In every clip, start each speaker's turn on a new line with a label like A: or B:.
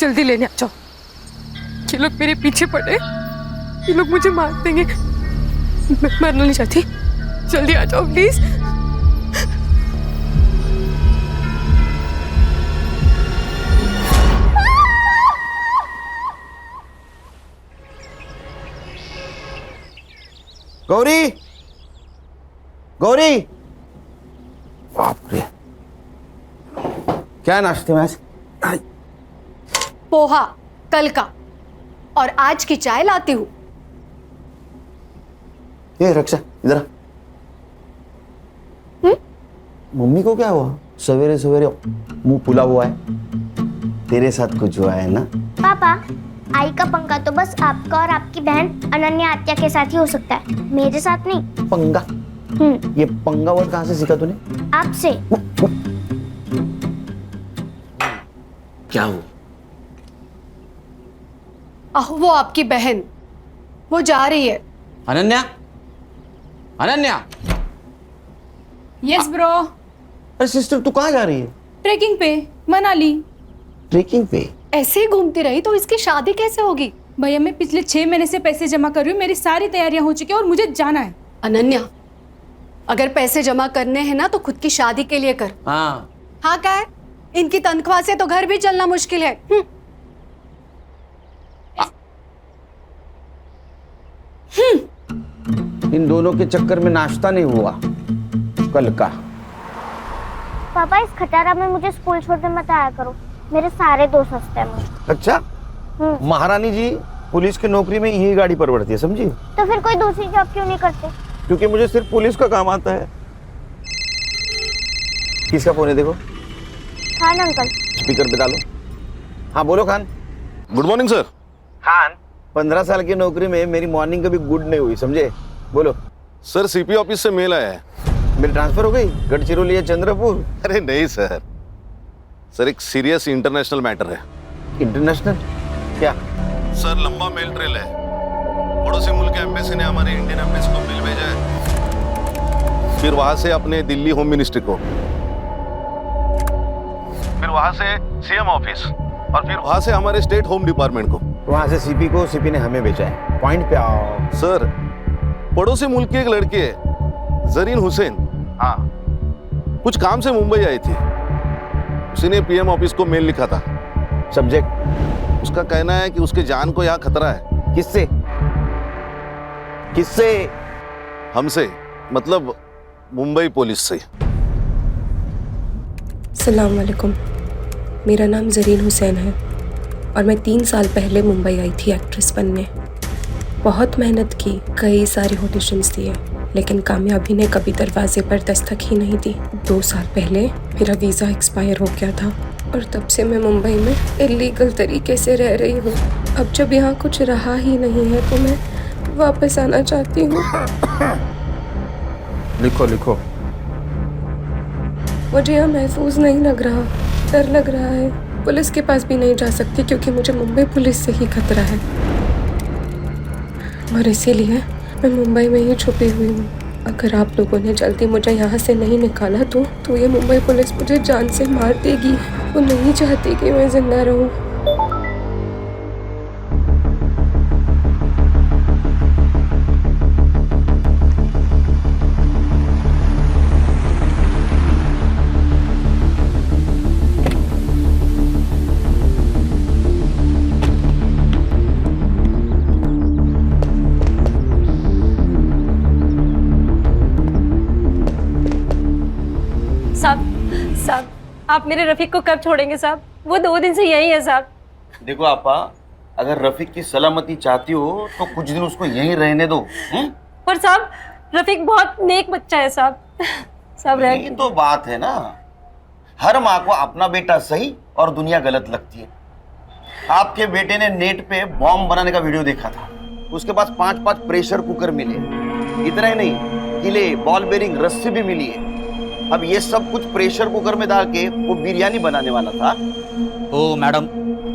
A: जल्दी लेने आ जाओ। ये लोग मेरे पीछे पड़े, ये लोग मुझे मार देंगे। मैं मरना नहीं चाहती, जल्दी आ जाओ प्लीज।
B: गौरी, गौरी, बाप रे, क्या नाश्ते में आज?
C: पोहा कल का, और आज की चाय लाती हूँ।
B: ये रक्षा इधर आ। मम्मी को क्या हुआ? सवेरे सवेरे मुंह फुला हुआ है। तेरे साथ कुछ हुआ है ना?
D: पापा, आई का पंगा तो बस आपका और आपकी बहन अनन्या आत्या के साथ ही हो सकता है, मेरे साथ नहीं।
B: पंगा? ये पंगा वर्ड कहाँ से सीखा तूने?
D: आपसे।
B: क्या हुआ?
C: वो आपकी बहन, वो जा रही है।
B: अनन्या, अनन्या।
E: Yes bro.
B: अरे सिस्टर, तू कहाँ जा रही है?
E: ट्रेकिंग पे, मनाली।
B: ट्रेकिंग पे?
C: ऐसे ही घूमती रही तो इसकी शादी कैसे होगी?
E: भैया मैं पिछले 6 महीने से पैसे जमा कर रही हूँ, मेरी सारी तैयारियां हो चुकी है और मुझे जाना है।
C: अनन्या, अगर पैसे जमा करने हैं ना तो खुद की शादी के लिए कर।
B: हाँ।
C: हाँ क्या है? इनकी तनख्वाह से तो घर भी चलना मुश्किल है।
B: इन दोनों के चक्कर में नाश्ता नहीं हुआ कल का।
D: पापा, इस खटारा में मुझे स्कूल छोड़ने मत आया करो, मेरे सारे दोस्त हंसते हैं मुझे।
B: अच्छा, महारानी जी पुलिस की नौकरी में यही गाड़ी परवड़ती है, समझी?
D: तो फिर कोई दूसरी जॉब क्यों नहीं करते?
B: क्योंकि मुझे सिर्फ पुलिस का काम आता है। किसका फोन है देखो?
D: खान अंकल।
B: स्पीकर पे डालो। हाँ बोलो Khan.
F: Good morning sir.
B: Khan, 15 साल की नौकरी में मेरी मॉर्निंग कभी गुड नहीं हुई, समझे? बोलो।
F: सर सीपी ऑफिस से मेल आया है।
B: मेरी ट्रांसफर हो गई गढ़चिरौली या चंद्रपुर?
F: अरे नहीं सर, सर एक सीरियस इंटरनेशनल मैटर है।
B: इंटरनेशनल? क्या?
F: सर लंबा मेल ट्रेल है। पड़ोसी मुल्क के एम्बेसी ने हमारे इंडियन एम्बेसी को मेल भेजा है, फिर वहां से अपने दिल्ली होम मिनिस्ट्री को, फिर वहां से सीएम ऑफिस, और फिर वहां से हमारे स्टेट होम डिपार्टमेंट को।
B: वहां से सीपी को, सीपी ने हमें भेजा है। पॉइंट पे आओ।
F: सर पड़ोसी मुल्क की एक लड़की है जरीन हुसैन, हाँ, कुछ काम से मुंबई आई थी। उसी ने पीएम ऑफिस को मेल लिखा था।
B: सब्जेक्ट?
F: उसका कहना है कि उसके जान को यहाँ खतरा है।
B: किससे? किससे?
F: हमसे, मतलब मुंबई पुलिस से।
A: अस्सलाम वालेकुम, मेरा नाम ज़रीन हुसैन है और मैं 3 साल पहले मुंबई आई थी एक्ट्रेस बनने। बहुत मेहनत की, कई सारे ऑडिशंस दिए, लेकिन कामयाबी ने कभी दरवाजे पर दस्तक ही नहीं दी। 2 साल पहले मेरा वीज़ा एक्सपायर हो गया था और तब से मैं मुंबई में इलीगल तरीके से रह रही हूँ। अब जब यहाँ कुछ रहा ही नहीं है तो मैं वापस आना चाहती हूँ।
B: लिखो लिखो।
A: मुझे यहाँ महफूज नहीं लग रहा, डर लग रहा है। पुलिस के पास भी नहीं जा सकती क्योंकि मुझे मुंबई पुलिस से ही खतरा है, और इसीलिए मैं मुंबई में ही छुपी हुई हूँ। अगर आप लोगों ने जल्दी मुझे यहाँ से नहीं निकाला तो ये मुंबई पुलिस मुझे जान से मार देगी। वो नहीं चाहती कि मैं जिंदा रहूँ।
G: साहब, आप मेरे रफीक को कब छोड़ेंगे साहब? वो 2 दिन से यही है साहब।
B: देखो आपा, अगर रफीक की सलामती चाहती हो तो कुछ दिन उसको यहीं रहने दो।
G: पर साहब रफीक बहुत नेक बच्चा है साहब। साहब
B: यही तो बात है ना, हर माँ को अपना बेटा सही और दुनिया गलत लगती है। आपके बेटे ने नेट पे बॉम्ब बनाने का वीडियो देखा था, उसके पास 5-5 प्रेशर कुकर मिले। इतना ही नहीं, किले, बॉल बेरिंग, रस्सी भी मिली है। अब ये सब कुछ प्रेशर कुकर में डाल के वो बिरयानी बनाने वाला था।
H: ओ मैडम,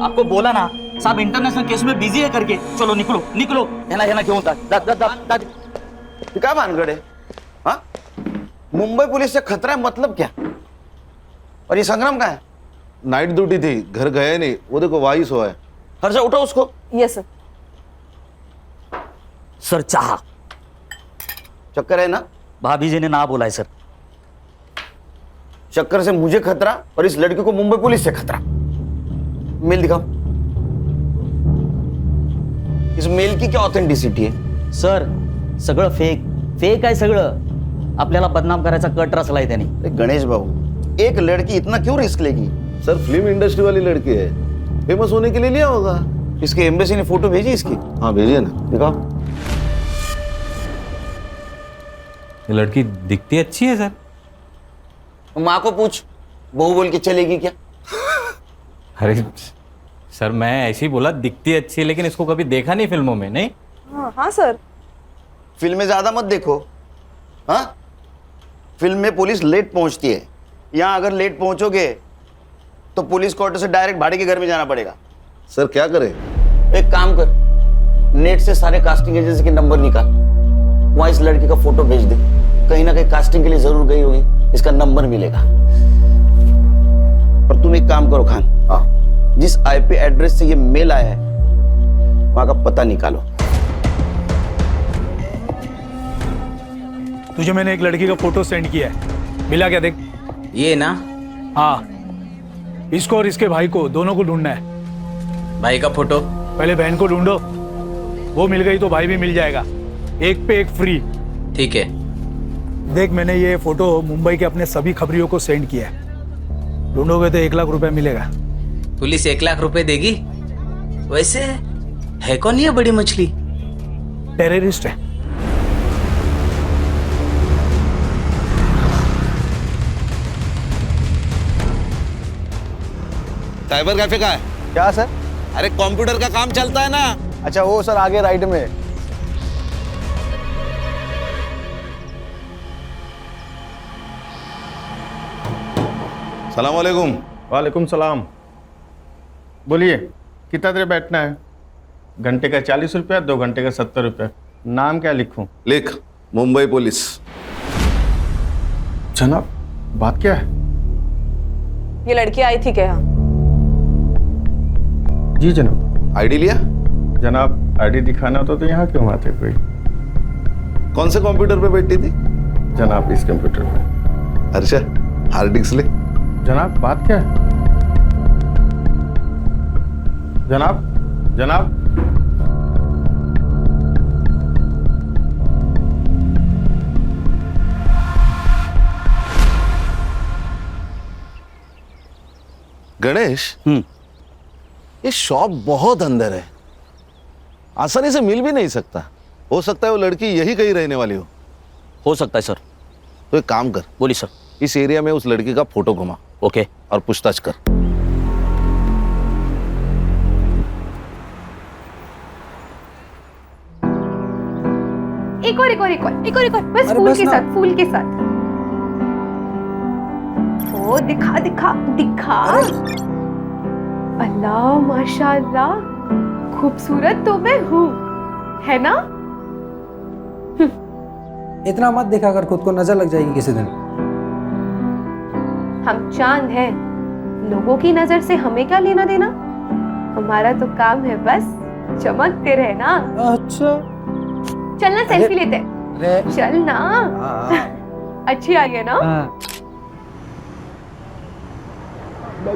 H: आपको बोला ना साहब इंटरनेशनल केस में बिजी है करके। चलो निकलो निकलो। है ना क्यों होता
B: क्या भानगढ़ है? हाँ, मुंबई पुलिस से खतरा है मतलब क्या? और ये संग्राम कहाँ है?
F: नाइट ड्यूटी थी, घर गया नहीं। वो देखो वही सोया है।
B: हर्षा उठो उसको।
G: Yes sir.
H: सर चाह
B: चक्कर है ना?
H: भाभी जी ने ना बोला है सर।
B: चक्कर से मुझे खतरा और इस लड़की को मुंबई पुलिस से खतरा। मेल दिखाओ। इस मेल की क्या ऑथेंटिसिटी है?
H: सर सगळं फेक आहे सगळं। आपल्याला बदनाम करायचा कट रचलाय त्याने।
B: अरे गणेश बाबू, एक लड़की इतना क्यों रिस्क लेगी?
F: सर फिल्म इंडस्ट्री वाली लड़की है, फेमस होने के लिए लिया होगा।
B: इसके एम्बेसी ने फोटो भेजी इसकी?
F: हाँ भेजिए ना।
B: दिखाओ।
I: ये लड़की दिखती अच्छी है सर।
B: माँ को पूछ, बहू बोल के चलेगी क्या?
I: अरे सर मैं ऐसे ही बोला दिखती अच्छी है, लेकिन इसको कभी देखा नहीं फिल्मों में। नहीं
G: हाँ सर।
B: फिल्में ज्यादा मत देखो। हाँ, फिल्म में पुलिस लेट पहुंचती है। यहाँ अगर लेट पहुंचोगे तो पुलिस क्वार्टर से डायरेक्ट भाड़े के घर में जाना पड़ेगा।
F: सर क्या करें?
B: एक काम कर, नेट से सारे कास्टिंग एजेंसी के नंबर निकाल, वहां इस लड़की का फोटो भेज दे। कहीं ना कहीं कास्टिंग के लिए जरूर गई होगी, इसका नंबर मिलेगा। और तुम एक काम करो खान, जिस आईपी एड्रेस से ये मेल आया है वहां का पता निकालो।
J: तुझे मैंने एक लड़की का फोटो सेंड किया है, मिला क्या? देख।
K: ये ना?
J: हाँ, इसको और इसके भाई को, दोनों को ढूंढना है।
K: भाई का फोटो?
J: पहले बहन को ढूंढो, वो मिल गई तो भाई भी मिल जाएगा। एक पे एक फ्री।
K: ठीक है।
J: देख, मैंने ये फोटो मुंबई के अपने सभी खबरियों को सेंड किया है। ढूंढोगे तो 1 लाख रुपए मिलेगा।
K: पुलिस 1 लाख रुपए देगी? वैसे है कौन ये बड़ी मछली?
J: टेररिस्ट है।
F: साइबर कैफे का है
L: क्या सर?
F: अरे कंप्यूटर का काम चलता है ना।
L: अच्छा वो सर आगे राइट में।
F: सलाम वालेकुम।
L: वालेकुम सलाम। बोलिए कितना देर बैठना है? घंटे का 40 रुपया, 2 घंटे का 70 रुपया। नाम क्या लिखूं?
F: लिख, मुंबई पुलिस।
L: जनाब बात क्या है?
G: ये लड़की आई थी क्या?
L: जी जनाब।
F: आईडी लिया?
L: जनाब आईडी दिखाना तो यहाँ क्यों आते कोई?
F: कौन से कंप्यूटर पे बैठी थी?
L: जनाब इस कंप्यूटर पे।
F: हर्षा हार्ड डिस्क ले।
L: जनाब बात क्या है? जनाब जनाब
F: गणेश, ये शॉप बहुत अंदर है, आसानी से मिल भी नहीं सकता। हो सकता है वो लड़की यही कहीं रहने वाली हो
H: सकता है सर।
F: तो एक काम कर,
H: बोली सर।
F: इस एरिया में उस लड़की का फोटो घुमा।
H: ओके।
F: और पूछताछ कर।
C: एक और बस फूल के साथ। ओ दिखा दिखा दिखा। अल्लाह माशाअल्लाह, खूबसूरत तो मैं हूँ, है ना?
M: इतना मत दिखा कर, खुद को नजर लग जाएगी किसी दिन।
C: हम चांद हैं, लोगों की नजर से हमें क्या लेना देना? हमारा तो काम है बस चमकते रहना।
M: अच्छा
C: चलना सेल्फी लेते हैं। चल ना। अच्छी आई है ना?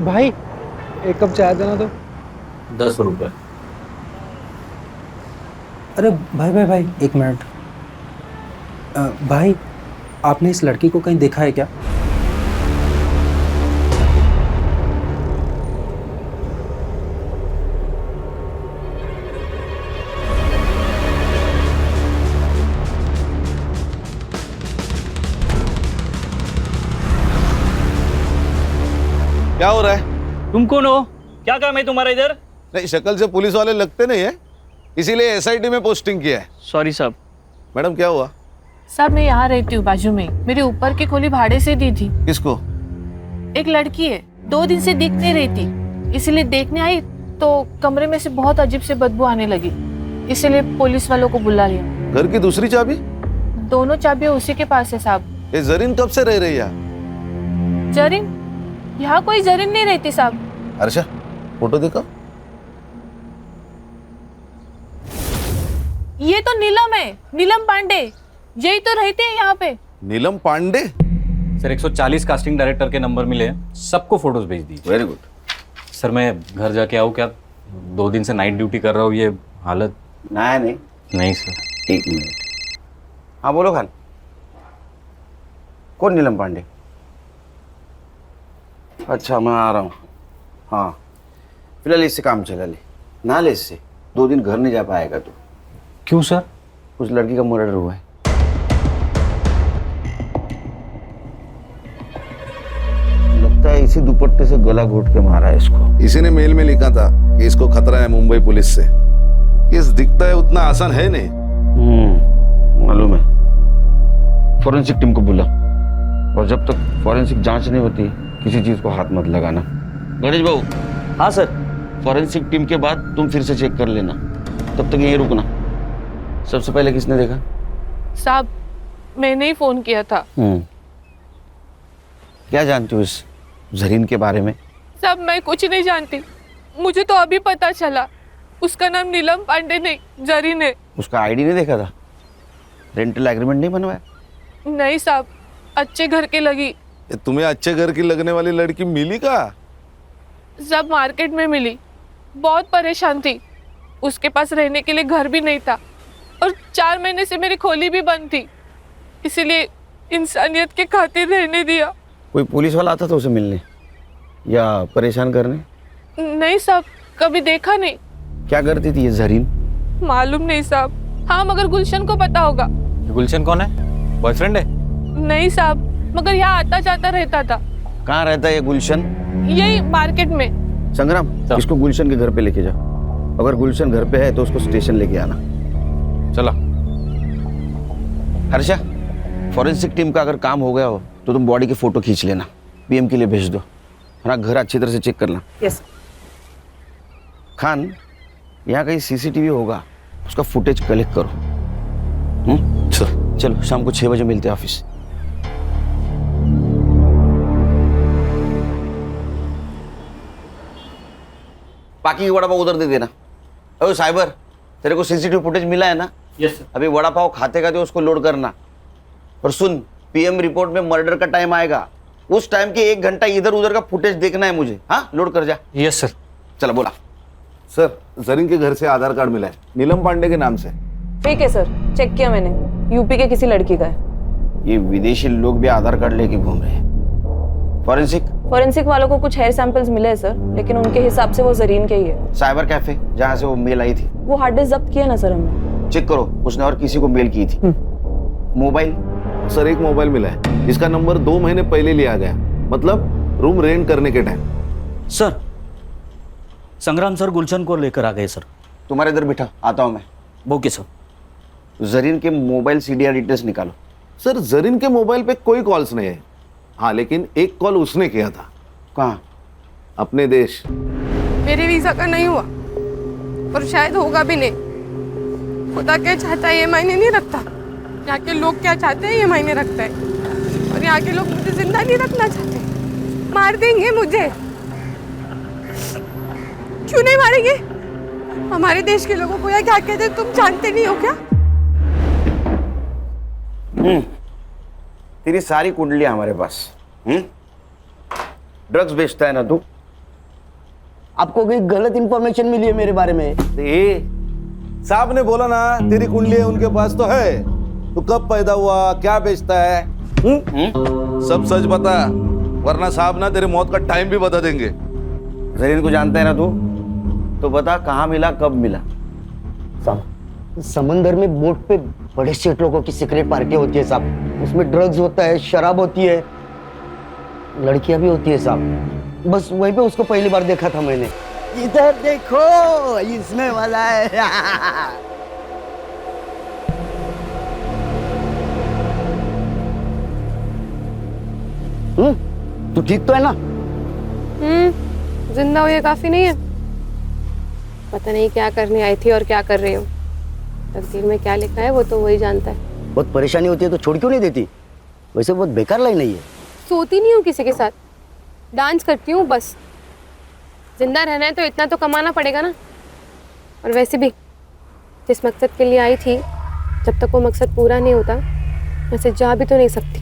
M: भाई एक कप चाय देना तो।
K: 10 रुपए।
M: अरे भाई 1 मिनट। भाई आपने इस लड़की को कहीं देखा है क्या?
F: क्या हो रहा है?
H: तुम कौन हो? क्या काम है तुम्हारा इधर?
F: नहीं, शक्ल से पुलिस वाले लगते नहीं है, इसीलिए एसआईटी में पोस्टिंग किया है।
H: सॉरी साहब।
F: मैडम क्या हुआ?
G: साहब मैं यहाँ रहती हूँ बाजू में, मेरे ऊपर की खोली भाड़े से दी थी।
F: किसको?
G: एक लड़की है, 2 दिन से दिख नहीं रही थी, इसीलिए देखने आई तो कमरे में से बहुत अजीब से बदबू आने लगी, इसीलिए पुलिस वालों को बुला लिया।
F: घर की दूसरी चाबी?
G: दोनों चाबियां उसी के पास है साहब।
F: ये जरीन कब से रह रही है?
G: जरीन यहाँ कोई जरीन नहीं रहती साहब।
F: हर्षा फोटो देखो।
G: ये तो नीलम है, नीलम पांडे, यही तो रहते हैं यहाँ पे।
F: नीलम पांडे?
I: सर 140 कास्टिंग डायरेक्टर के नंबर मिले हैं, सबको फोटोज भेज दीजिए।
F: Very good.
I: सर मैं घर जाके आऊँ क्या? 2 दिन से नाइट ड्यूटी कर रहा हूँ, ये हालत।
B: नहीं
I: सर।
B: 1 मिनट। हाँ बोलो खान। कौन नीलम पांडे? अच्छा मैं आ रहा हूँ। हाँ फिलहाल इससे काम चला ले, ना ले इससे। 2 दिन घर नहीं जा पाएगा तू।
I: क्यों सर?
B: उस लड़की का मर्डर हुआ है। लगता है इसी दुपट्टे से गला घोट के मारा है इसको।
F: इसी ने मेल में लिखा था कि इसको खतरा है मुंबई पुलिस से। इस दिखता है उतना आसान है नहीं।
B: मालूम है। फॉरेंसिक टीम को बुला, और जब तक फॉरेंसिक जांच नहीं होती किसी चीज को हाथ मत लगाना। गणेश बाबू।
H: हाँ सर।
B: फॉरेंसिक टीम के बाद तुम फिर से चेक कर लेना, तब तक यहीं रुकना। सबसे पहले किसने देखा?
G: साहब मैंने ही फोन किया था।
B: क्या जानती हो इस जरीन के बारे में?
G: साहब मैं कुछ नहीं जानती, मुझे तो अभी पता चला उसका नाम नीलम पांडे नहीं जरीन है।
B: उसका आईडी नहीं देखा था? रेंटल एग्रीमेंट नहीं बनवाया?
G: नहीं साहब, अच्छे घर के लगी।
F: तुम्हें अच्छे घर की लगने वाली लड़की मिली का?
G: सब मार्केट में मिली, बहुत परेशान थी। उसके पास रहने के लिए घर भी नहीं था, और 4 महीने से मेरी खोली भी बंद थी, इसीलिए इंसानियत के खातिर रहने दिया।
B: कोई पुलिस वाला आता था उसे मिलने या परेशान करने?
G: नहीं साहब, कभी देखा नहीं।
B: क्या करती थी ये जरीन?
G: मालूम नहीं साहब। हाँ मगर गुलशन को पता होगा।
I: गुलशन कौन है? बॉयफ्रेंड है?
G: नहीं साहब, मगर यहाँ आता जाता रहता था।
B: कहाँ रहता है ये गुलशन?
G: यही मार्केट में।
B: संग्राम, इसको गुलशन के घर पे लेके जाओ। अगर गुलशन घर पे है तो उसको स्टेशन लेके आना।
I: चला।
B: हर्षा, फॉरेंसिक टीम का अगर काम हो गया हो तो तुम बॉडी की फोटो खींच लेना, पीएम के लिए भेज दो। है ना, घर अच्छी तरह से चेक करना।
G: यस।
B: खान, यहाँ कहीं सीसीटीवी होगा, उसका फुटेज कलेक्ट करो। चलो शाम को 6 बजे मिलते हैं ऑफिस। बाकी की वड़ा पाव उधर दे देना। अरे साइबर, तेरे को सीसीटीवी फुटेज मिला है ना?
H: Yes sir.
B: अभी वड़ा पाव खाते खाते उसको लोड करना। और सुन, पीएम रिपोर्ट में मर्डर का टाइम आएगा, उस टाइम के 1 घंटा इधर उधर का फुटेज देखना है मुझे। हाँ, लोड कर जा।
H: Yes sir.
B: चलो बोला।
F: सर जरीन के घर से आधार कार्ड मिला है, नीलम पांडे के नाम से।
N: ठीक है सर, चेक किया मैंने, यूपी के किसी लड़की का है।
B: ये विदेशी लोग भी आधार कार्ड लेके घूम रहे हैं। फॉरेंसिक
N: वालों को कुछ हेयर सैंपल्स मिले हैं सर, लेकिन उनके हिसाब से वो जरीन के ही है।
B: साइबर कैफे जहाँ से वो मेल आई थी,
N: वो हार्ड डिस्क जब्त किया ना सर हमने।
B: चेक करो, उसने और किसी को मेल की थी। मोबाइल?
F: सर एक मोबाइल मिला है, इसका नंबर 2 महीने पहले लिया गया, मतलब रूम रेंट करने के टाइम।
H: सर संग्राम सर गुलशन को लेकर आ गए सर।
B: तुम्हारे इधर बिठा, आता हूँ मैं।
H: Okay sir.
B: जरीन के मोबाइल सीडीआर डिटेल्स निकालो।
F: सर जरीन के मोबाइल पे कोई कॉल्स नहीं है। हाँ लेकिन एक कॉल उसने किया था।
B: कहाँ?
F: अपने देश।
C: मेरे वीजा का नहीं हुआ और शायद होगा भी नहीं। खुदा क्या चाहता है ये मायने नहीं रखता, यहाँ के लोग क्या चाहते हैं ये मायने रखता है। और यहाँ के लोग मुझे जिंदा नहीं रखना चाहते, मार देंगे मुझे। क्यों नहीं मारेंगे? हमारे देश के लोगों को या क्या कहते हैं तुम जानते नहीं हो क्या?
B: तेरी सारी कुंडलियां हमारे पास। ड्रग्स बेचता है ना तू?
M: आपको कोई गलत इंफॉर्मेशन मिली है मेरे बारे में?
F: साहब ने बोला ना तेरी कुंडली उनके पास तो है। तू कब पैदा हुआ, क्या बेचता है? सब सच बता, वरना साहब ना तेरे मौत का टाइम भी बता देंगे।
B: जरीन को जानता है ना तू? तो बता कहाँ मिला, कब मिला?
M: समंदर में बोट पे बड़े सेठ लोगों की सीक्रेट पार्टी होती है साहब, उसमें ड्रग्स होता है, शराब होती है, लड़कियां भी होती है साहब। बस वहीं पे उसको पहली बार देखा था मैंने। इधर देखो, इसमें वाला है। तू ठीक तो है ना?
C: जिंदा हो ये काफी नहीं है। पता नहीं क्या करने आई थी और क्या कर रही हूँ। तकदीर में क्या लिखा है वो तो वही जानता है।
M: बहुत परेशानी होती है तो छोड़ क्यों नहीं देती? वैसे बहुत बेकार लाइन नहीं है।
C: सोती नहीं हूँ किसी के साथ, डांस करती हूँ बस। जिंदा रहना है तो इतना तो कमाना पड़ेगा ना। और वैसे भी जिस मकसद के लिए आई थी, जब तक वो मकसद पूरा नहीं होता वैसे जा भी तो नहीं सकती।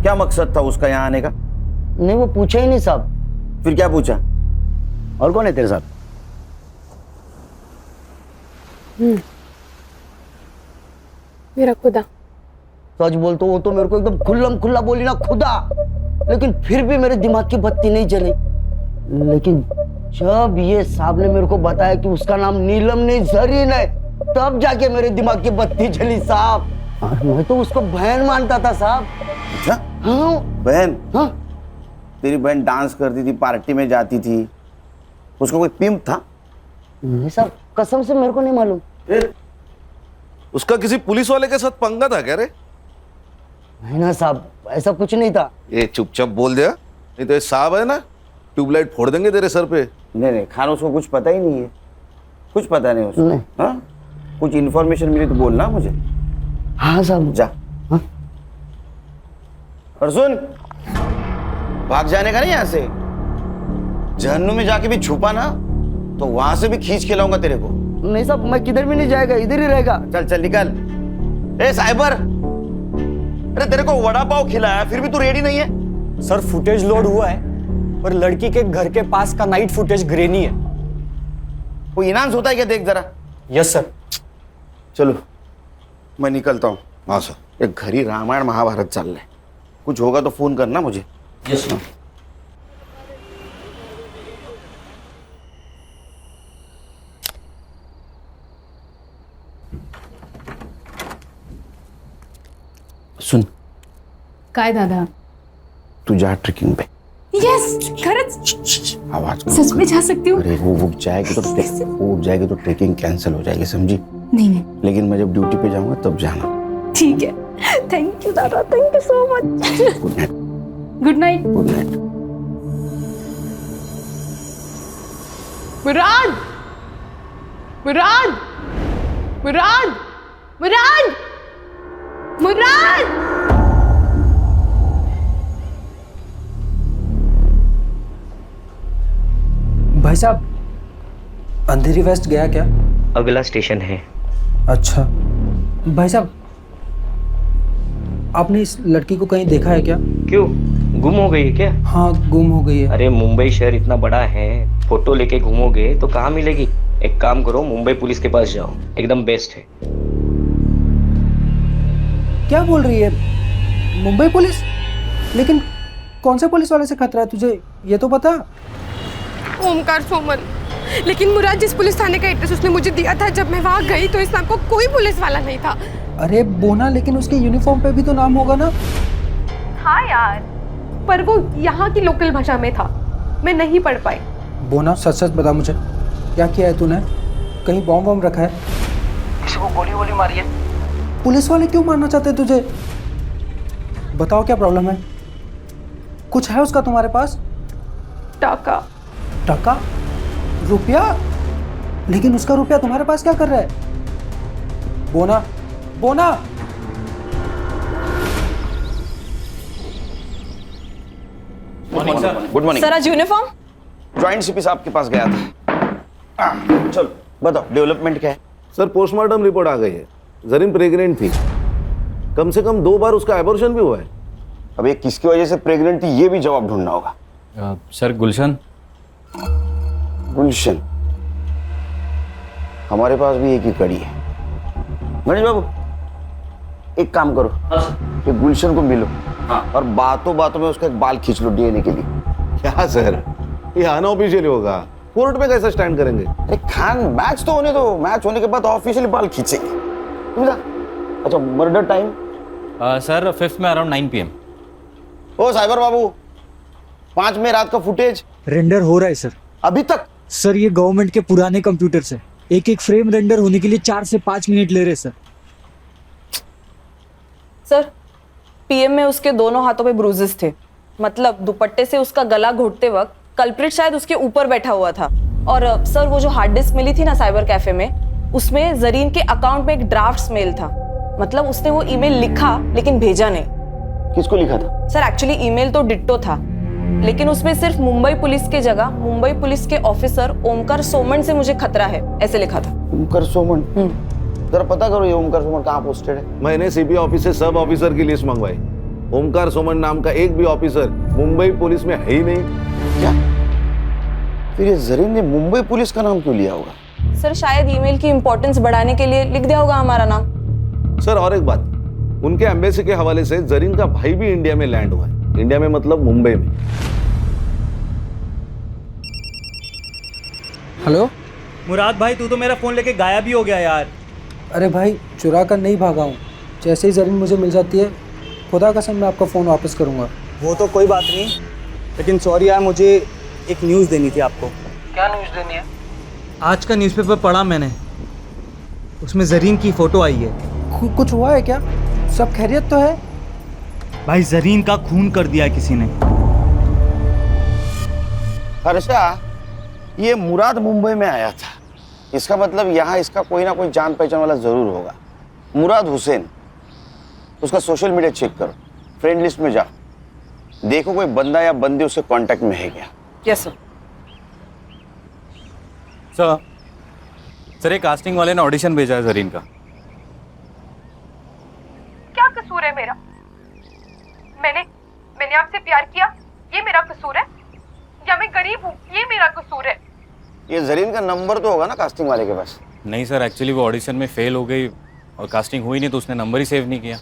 B: क्या मकसद था उसका यहाँ आने का?
M: नहीं, वो पूछा ही नहीं साहब।
B: फिर क्या पूछा?
M: और कौन है तेरे साथ?
C: मेरा खुदा।
M: सच बोल तो वो तो मेरे को एकदम खुल्लम खुल्ला बोली ना, खुदा। लेकिन फिर भी मेरे दिमाग की बत्ती नहीं जली। लेकिन जब ये साहब ने मेरे को बताया कि उसका नाम नीलम नहीं जरीन है, तब जाके मेरे दिमाग की बत्ती जली साहब। और मैं तो उसको बहन मानता था साहब।
B: अच्छा?
M: हाँ
B: बहन?
M: हाँ।
B: तेरी बहन डांस करती थी, पार्टी में जाती थी, उसका कोई पिंप था?
M: नहीं साहब, कसम से मेरे को नहीं मालूम।
F: उसका किसी पुलिस वाले के साथ पंगा था क्या रे?
M: नहीं ना साहब, ऐसा कुछ नहीं था।
F: ये चुपचाप बोल दिया, नहीं तो ये साहब है ना, ट्यूबलाइट फोड़ देंगे तेरे सर पे।
B: नहीं नहीं खान, उसको कुछ पता ही नहीं है, कुछ पता नहीं उसको।
M: नहीं।
B: हाँ? कुछ इन्फॉर्मेशन मिली तो बोलना मुझे।
M: हाँ साहब।
B: जा।
M: हाँ?
B: और सुन, भाग जाने का नहीं यहाँ से। जहन्नुम में जाके भी छुपा ना तो वहां से भी खींच के लाऊंगा तेरे को।
M: नहीं साहब, मैं किधर भी नहीं जाएगा, इधर ही रहेगा।
B: चल चल निकल। ए साइबर, अरे तेरे को वड़ा पाव खिलाया फिर भी तू रेडी नहीं है?
O: सर फुटेज लोड हुआ है, पर लड़की के घर के पास का नाइट फुटेज ग्रेनी है।
B: कोई इनाम होता है क्या? देख जरा।
O: Yes sir.
B: चलो मैं निकलता हूँ।
F: हाँ सर।
B: एक घर ही रामायण महाभारत चल रहा है, कुछ होगा तो फोन करना मुझे।
H: Yes sir.
B: सुन,
E: काय दादा?
B: तू जा ट्रेकिंग पे।
E: यस, खरंच?
B: आवाज
E: सच में जा सकती हूँ?
B: अरे वो उठ जाएगी तो ट्रेकिंग कैंसिल हो जाएगी, समझी?
E: नहीं नहीं।
B: लेकिन मैं जब ड्यूटी पे जाऊंगा तब जाना।
E: ठीक है। थैंक यू दादा, thank you so much.
B: Good night.
E: Good night.
B: Good night.
C: Murad, Murad, Murad, Murad, Murad.
O: भाई साहब, अंधेरी वेस्ट गया क्या?
K: अगला स्टेशन है।
O: अच्छा भाई साहब, आपने इस लड़की को कहीं देखा है क्या?
K: क्यों, गुम हो गई है क्या?
O: हाँ, गुम हो गई है।
K: अरे मुंबई शहर इतना बड़ा है, फोटो लेके घूमोगे तो कहाँ मिलेगी? एक काम करो, मुंबई पुलिस के पास जाओ, एकदम बेस्ट है।
O: क्या बोल रही है? मुंबई पुलिस? लेकिन कौन से पुलिस वाले से खतरा है तुझे, ये तो बता।
C: ओमकार सोमन, लेकिन मुराद जिस पुलिस थाने का एड्रेस उसने मुझे दिया था, जब मैं वहाँ गई तो इस नाम को कोई पुलिस वाला नहीं था।
O: अरे बोना, लेकिन उसके यूनिफॉर्म पे भी तो नाम होगा ना?
C: हाँ यार, पर वो यहाँ की लोकल भाषा में था, मैं नहीं पढ़ पाई।
O: बोना, सच सच बता मुझे, क्या किया है तूने? कहीं बॉम्ब वॉम्ब रखा है? किसी को गोली वोली मारी है? पुलिस वाले क्यों मारना चाहते हैं तुझे? बताओ क्या प्रॉब्लम है? कुछ है उसका तुम्हारे पास?
C: टाका।
O: टाका? रुपया? लेकिन उसका रुपया तुम्हारे पास क्या कर रहा है? बोना, बोना।
B: गुड मॉर्निंग
N: सर, आज यूनिफॉर्म?
B: ज्वाइंट सीपी साहब के पास गया था। चलो बताओ, डेवलपमेंट क्या है?
F: सर पोस्टमार्टम रिपोर्ट आ गई है, जरीन प्रेग्नेंट थी, कम से कम 2 बार उसका एबॉर्शन भी हुआ है।
B: अब ये किसकी वजह से प्रेग्नेंट थी, ये भी जवाब ढूंढना होगा।
I: सर गुलशन।
B: गुलशन, हमारे पास भी एक ही कड़ी है। गणेश बाबू, एक काम करो, कि गुलशन को मिलो और बातों बातों में उसका एक बाल खींच लो डीएनए के लिए।
F: क्या सर, ये अनऑफिशियली होगा, कोर्ट में कैसे स्टैंड करेंगे?
B: अरे खान, मैच तो होने दो, मैच होने के बाद ऑफिशियली बाल खींचेंगे। अच्छा, मर्डर टाइम?
I: सर 5th में अराउंड 9 PM।
B: ओ साइबर बाबू, 5 में रात का फुटेज
O: रेंडर हो रहा है सर।
B: अभी तक?
O: सर ये गवर्नमेंट के पुराने कंप्यूटर से एक एक फ्रेम रेंडर होने के लिए 4 से 5 मिनट ले रहे सर।
N: सर, पीएम में उसके दोनों हाथों पे ब्रूजेस थे, मतलब दुपट्टे से उसका गला घोटते वक्त कल्प्रिट शायद उसके ऊपर बैठा हुआ था। और सर, वो जो हार्ड डिस्क मिली थी ना साइबर कैफे में, उसमें जरीन के अकाउंट में एक ड्राफ्ट मेल था, मतलब उसने वो ईमेल लिखा लेकिन भेजा नहीं।
B: किसको लिखा था?
N: सर एक्चुअली ईमेल तो डिट्टो था, लेकिन उसमें सिर्फ मुंबई पुलिस के जगह मुंबई पुलिस के ऑफिसर ओमकार सोमन से मुझे खतरा है ऐसे लिखा था।
B: ओमकार सोमन? जरा पता करो ये ओमकार सोमन कहाँ पोस्टेड है।
F: मैंने सीपी ऑफिस से सब ऑफिसर की लिस्ट मंगवाई। ओमकार सोमन नाम का एक भी ऑफिसर मुंबई पुलिस में है ही नहीं।
B: क्या? फिर ये जरीन ने मुंबई पुलिस का नाम क्यों लिया होगा?
N: सर शायद ईमेल की इंपॉर्टेंस बढ़ाने के लिए लिख दिया होगा हमारा नाम।
F: सर और एक बात, उनके एम्बेसी के हवाले से जरीन का भाई भी इंडिया में लैंड हुआ है। इंडिया में मतलब मुंबई में।
O: हेलो
H: मुराद भाई, तू तो मेरा फोन लेके गायब ही हो गया यार।
O: अरे भाई, चुरा कर नहीं भागा हूँ। जैसे ही जरीन मुझे मिल जाती है, खुदा कसम मैं आपका फ़ोन वापस करूँगा।
H: वो तो कोई बात नहीं, लेकिन सॉरी यार, मुझे एक न्यूज़ देनी थी आपको।
O: क्या न्यूज़ देनी है?
H: आज का न्यूज़पेपर पढ़ा मैंने, उसमें जरीन की फ़ोटो आई है।
O: कुछ हुआ है क्या? सब खैरियत तो है?
H: भाई जरीन का खून कर दिया है किसी ने।
B: हर्षा, ये मुराद मुंबई में आया था, इसका मतलब यहाँ इसका कोई ना कोई जान पहचान वाला जरूर होगा। मुराद हुसैन, उसका सोशल मीडिया चेक करो, फ्रेंड लिस्ट में जाओ, देखो कोई बंदा या बंदी उसके कांटेक्ट में है क्या।
N: Yes sir.
I: सर, एक कास्टिंग वाले ने ऑडिशन भेजा है जरीन का।
C: क्या कसूर है मेरा? मैंने आपसे प्यार किया, ये मेरा कसूर है? या मैं गरीब हूँ, ये मेरा कसूर है?
B: ये जरीन का नंबर तो होगा ना कास्टिंग वाले के पास।
I: नहीं सर, एक्चुअली वो ऑडिशन में फेल हो गई और कास्टिंग हुई नहीं, तो उसने नंबर ही सेव नहीं किया।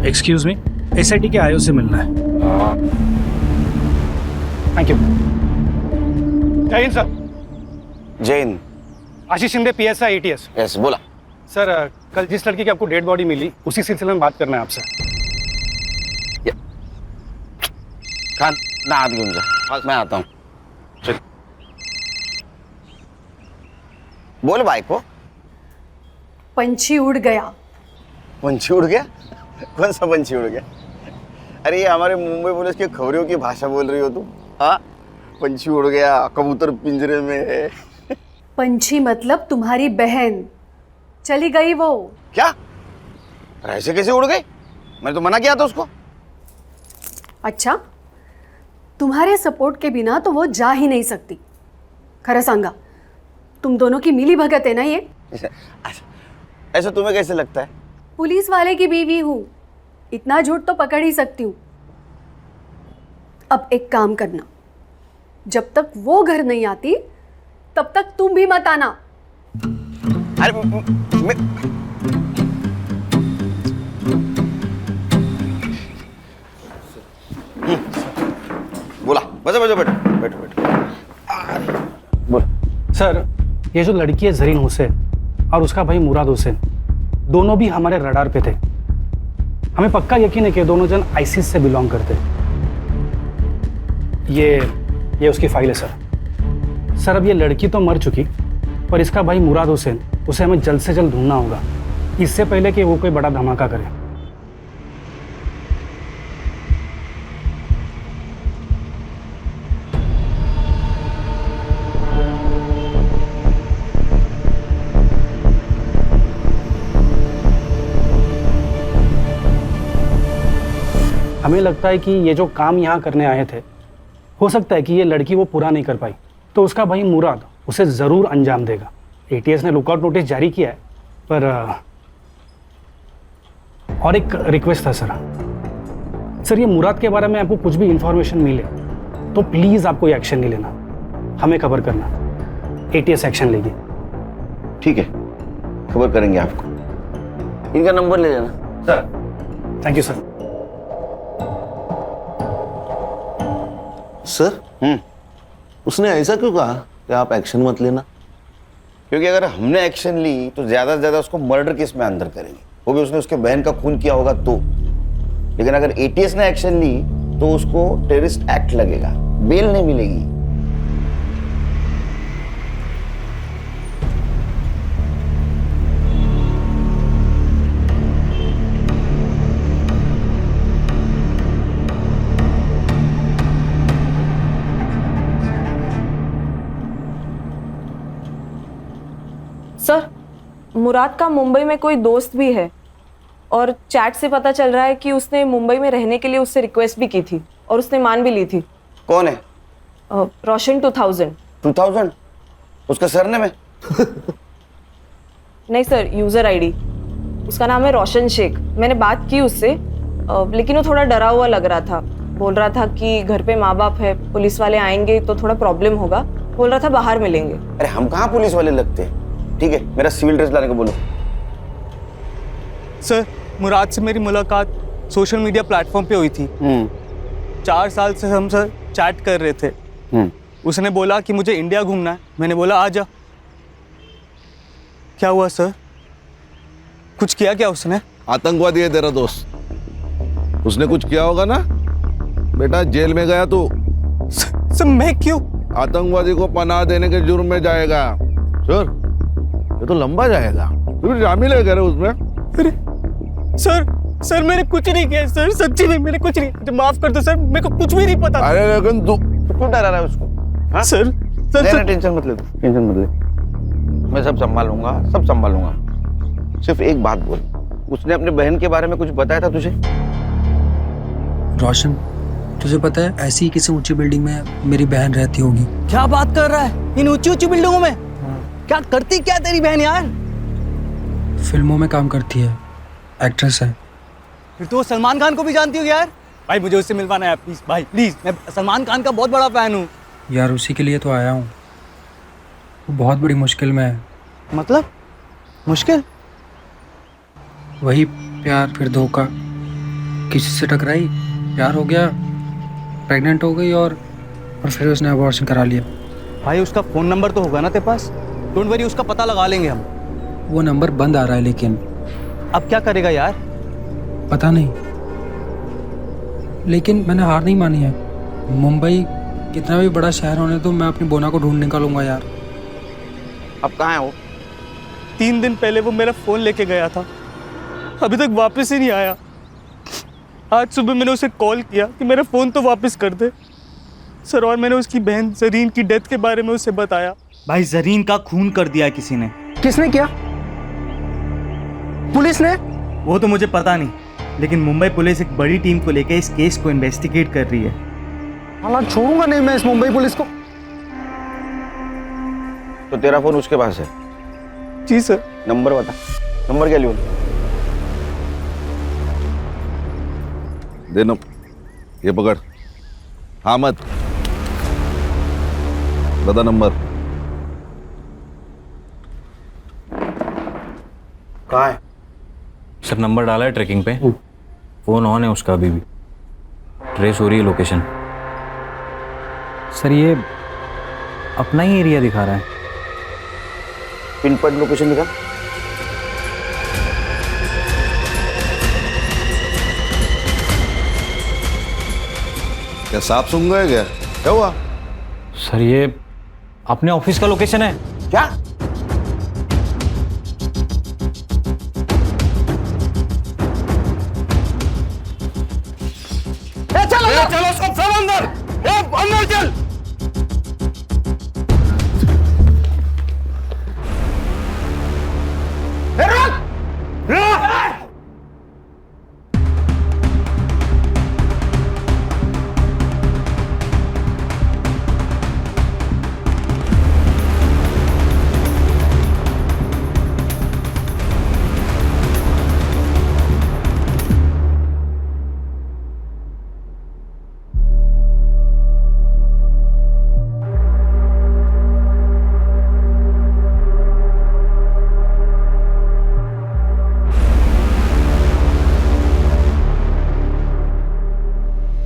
J: एक्सक्यूज मी, एसआईटी के आईओ से मिलना है। Thank you. जय हिंद सर।
B: जय हिंद।
J: आशीष शिंदे, पीएसआई एटीएस।
B: यस, बोला।
J: सर, कल जिस लड़की की आपको डेड बॉडी मिली, उसी सिलसिले में बात करना है आपसे।
B: खान ना हाथ घूम जा, मैं आता हूँ। चल बोल भाई को।
P: पंछी उड़ गया।
B: पंछी उड़ गया? कौन सा पंछी उड़ गया? अरे ये हमारे मुंबई पुलिस की खबरों की भाषा बोल रही हो तुम? हाँ, पंछी उड़ गया, कबूतर पिंजरे में है।
P: पंछी मतलब तुम्हारी बहन, चली गई वो।
B: क्या? ऐसे कैसे उड़ गई? मैंने तो मना किया था उसको।
P: अच्छा, तुम्हारे सपोर्ट के बिना तो वो जा ही नहीं सकती। खरा सांगा, तुम दोनों की मिली भगत है ना ये?
B: ऐसा तुम्हें कैसे लगता है?
P: पुलिस वाले की बीवी हूँ, इतना झूठ तो पकड़ ही सकती हूँ। अब एक काम करना, जब तक वो घर नहीं आती तब तक तुम भी मत आना।
B: अरे बोला, बजा बजा, बैठो बैठो बैठो। बोल।
J: सर, ये जो लड़की है जरीन हुसैन और उसका भाई मुराद हुसैन, दोनों भी हमारे रडार पे थे। हमें पक्का यकीन है कि दोनों जन आईसिस से बिलोंग करते। ये उसकी फाइल है सर। सर, अब ये लड़की तो मर चुकी, पर इसका भाई मुराद हुसैन, उसे हमें जल्द से जल्द ढूंढना होगा, इससे पहले कि वो कोई बड़ा धमाका करे। हमें लगता है कि ये जो काम यहाँ करने आए थे, हो सकता है कि ये लड़की वो पूरा नहीं कर पाई, तो उसका भाई मुराद उसे ज़रूर अंजाम देगा। एटीएस ने लुकआउट नोटिस जारी किया है, पर और एक रिक्वेस्ट था सर, ये मुराद के बारे में आपको कुछ भी इंफॉर्मेशन मिले तो प्लीज़ आप कोई एक्शन नहीं लेना, हमें खबर करना, एटीएस एक्शन लेगी।
B: ठीक है, खबर करेंगे आपको। इनका नंबर ले लेना।
J: Sir, thank you sir.
F: Sir, उसने ऐसा क्यों कहा कि आप एक्शन मत लेना?
B: क्योंकि अगर हमने एक्शन ली तो ज्यादा से ज्यादा उसको मर्डर केस में अंदर करेंगे, वो भी उसने उसके बहन का खून किया होगा तो। लेकिन अगर एटीएस ने एक्शन ली तो उसको टेररिस्ट एक्ट लगेगा, बेल नहीं मिलेगी।
N: मुराद का मुंबई में कोई दोस्त भी है और चैट से पता चल रहा है कि उसने मुंबई में रहने के लिए उससे रिक्वेस्ट भी की थी और उसने मान भी ली थी।
B: कौन है?
N: रोशन 2000।
B: 2000? उसका सरनेम है?
N: नहीं सर, यूजर आईडी। उसका नाम है रोशन शेख। मैंने बात की उससे, लेकिन वो थोड़ा डरा हुआ लग रहा था। बोल रहा था कि घर पे माँ बाप है, पुलिस वाले आएंगे तो थोड़ा प्रॉब्लम होगा। बोल रहा था बाहर मिलेंगे।
B: अरे हम कहाँ पुलिस वाले लगते हैं। ठीक है, मेरा सिविल ड्रेस लाने को बोलो।
Q: सर, मुराद से मेरी मुलाकात सोशल मीडिया प्लेटफॉर्म पे हुई थी। 4 साल से हम सर चैट कर रहे थे। उसने बोला कि मुझे इंडिया घूमना है। मैंने बोला आ जा। क्या हुआ सर? कुछ किया क्या उसने?
F: आतंकवादी है तेरा दोस्त, उसने कुछ किया होगा ना बेटा। जेल में गया तू।
Q: सर मैं क्यों?
F: आतंकवादी को पनाह देने के जुर्म में जाएगा सर। ये तो लंबा जाएगा। तू शामिल है करे उसमें?
Q: अरे सर मैंने कुछ नहीं किया सर, सच्ची में मैंने कुछ नहीं। तो माफ कर दो सर, मेरे को कुछ भी नहीं पता।
F: अरे लेकिन तू
B: क्यों डरा रहा है उसको? हाँ?
Q: सर
B: टेंशन मत ले, टेंशन मत ले। मैं सब संभालूंगा, सब संभालूंगा। सिर्फ एक बात बोल, उसने अपने बहन के बारे में कुछ बताया था तुझे?
O: रोशन, तुझे पता है ऐसी ही किसी ऊंची बिल्डिंग में मेरी बहन रहती होगी।
H: क्या बात कर रहा है? इन ऊंची ऊंची बिल्डिंगों में क्या करती क्या तेरी बहन यार?
O: फिल्मों में काम करती है, एक्ट्रेस है।
H: फिर तो वो सलमान खान को भी जानती होगी यार। भाई मुझे उससे मिलवाना है प्लीज, भाई प्लीज। मैं सलमान खान का बहुत बड़ा फैन हूँ
O: यार। उसी के लिए तो आया हूँ। वो बहुत बड़ी मुश्किल में है।
H: मतलब मुश्किल?
O: वही प्यार फिर धोखा। किसी से टकराई, प्यार हो गया, प्रेग्नेंट हो गई और फिर उसने अबॉर्शन करा लिया।
H: भाई उसका फोन नंबर तो होगा ना तेरे पास? डोंट वरी, उसका पता लगा लेंगे हम।
O: वो नंबर बंद आ रहा है लेकिन।
H: अब क्या करेगा यार?
O: पता नहीं, लेकिन मैंने हार नहीं मानी है। मुंबई कितना भी बड़ा शहर होने तो मैं अपनी बोना को ढूंढ निकालूंगा यार।
B: अब कहाँ है वो?
Q: 3 दिन पहले वो मेरा फोन लेके गया था, अभी तक वापस ही नहीं आया। आज सुबह मैंने उसे कॉल किया कि मेरा फोन तो वापस कर दे सर, और मैंने उसकी बहन जरीन की डेथ के बारे में उसे बताया।
H: भाई जरीन का खून कर दिया है किसी ने।
J: किसने किया? पुलिस ने?
H: वो तो मुझे पता नहीं, लेकिन मुंबई पुलिस एक बड़ी टीम को लेकर इस केस को इन्वेस्टिगेट कर रही है।
J: हालांकि छोड़ूंगा नहीं मैं इस मुंबई पुलिस को।
B: तो तेरा फोन उसके पास है?
Q: जी सर।
B: नंबर बता। नंबर क्या लियो?
F: देना, ये पकड़। हाँ मत बता नंबर।
B: कहाँ है?
I: सर नंबर डाला है ट्रैकिंग पे, फोन ऑन है उसका, अभी भी ट्रेस हो रही है लोकेशन। सर ये अपना ही एरिया दिखा रहा है।
B: पिन पॉइंट लोकेशन दिखा।
F: क्या सांप सूंघ गए क्या? क्या हुआ?
I: सर ये अपने ऑफिस का लोकेशन है।
B: क्या?
F: चलो सब अंदर, अंदर चल।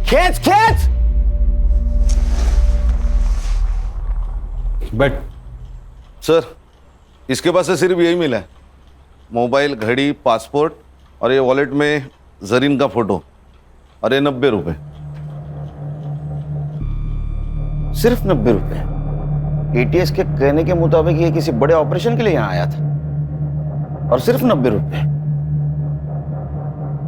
B: खेच खेच।
I: बट
F: सर इसके पास से सिर्फ यही मिला है, मोबाइल, घड़ी, पासपोर्ट और ये वॉलेट में जरीन का फोटो, और ये 90 रुपए।
B: सिर्फ 90 रुपए? एटीएस के कहने के मुताबिक ये किसी बड़े ऑपरेशन के लिए यहाँ आया था, और सिर्फ 90 रुपए।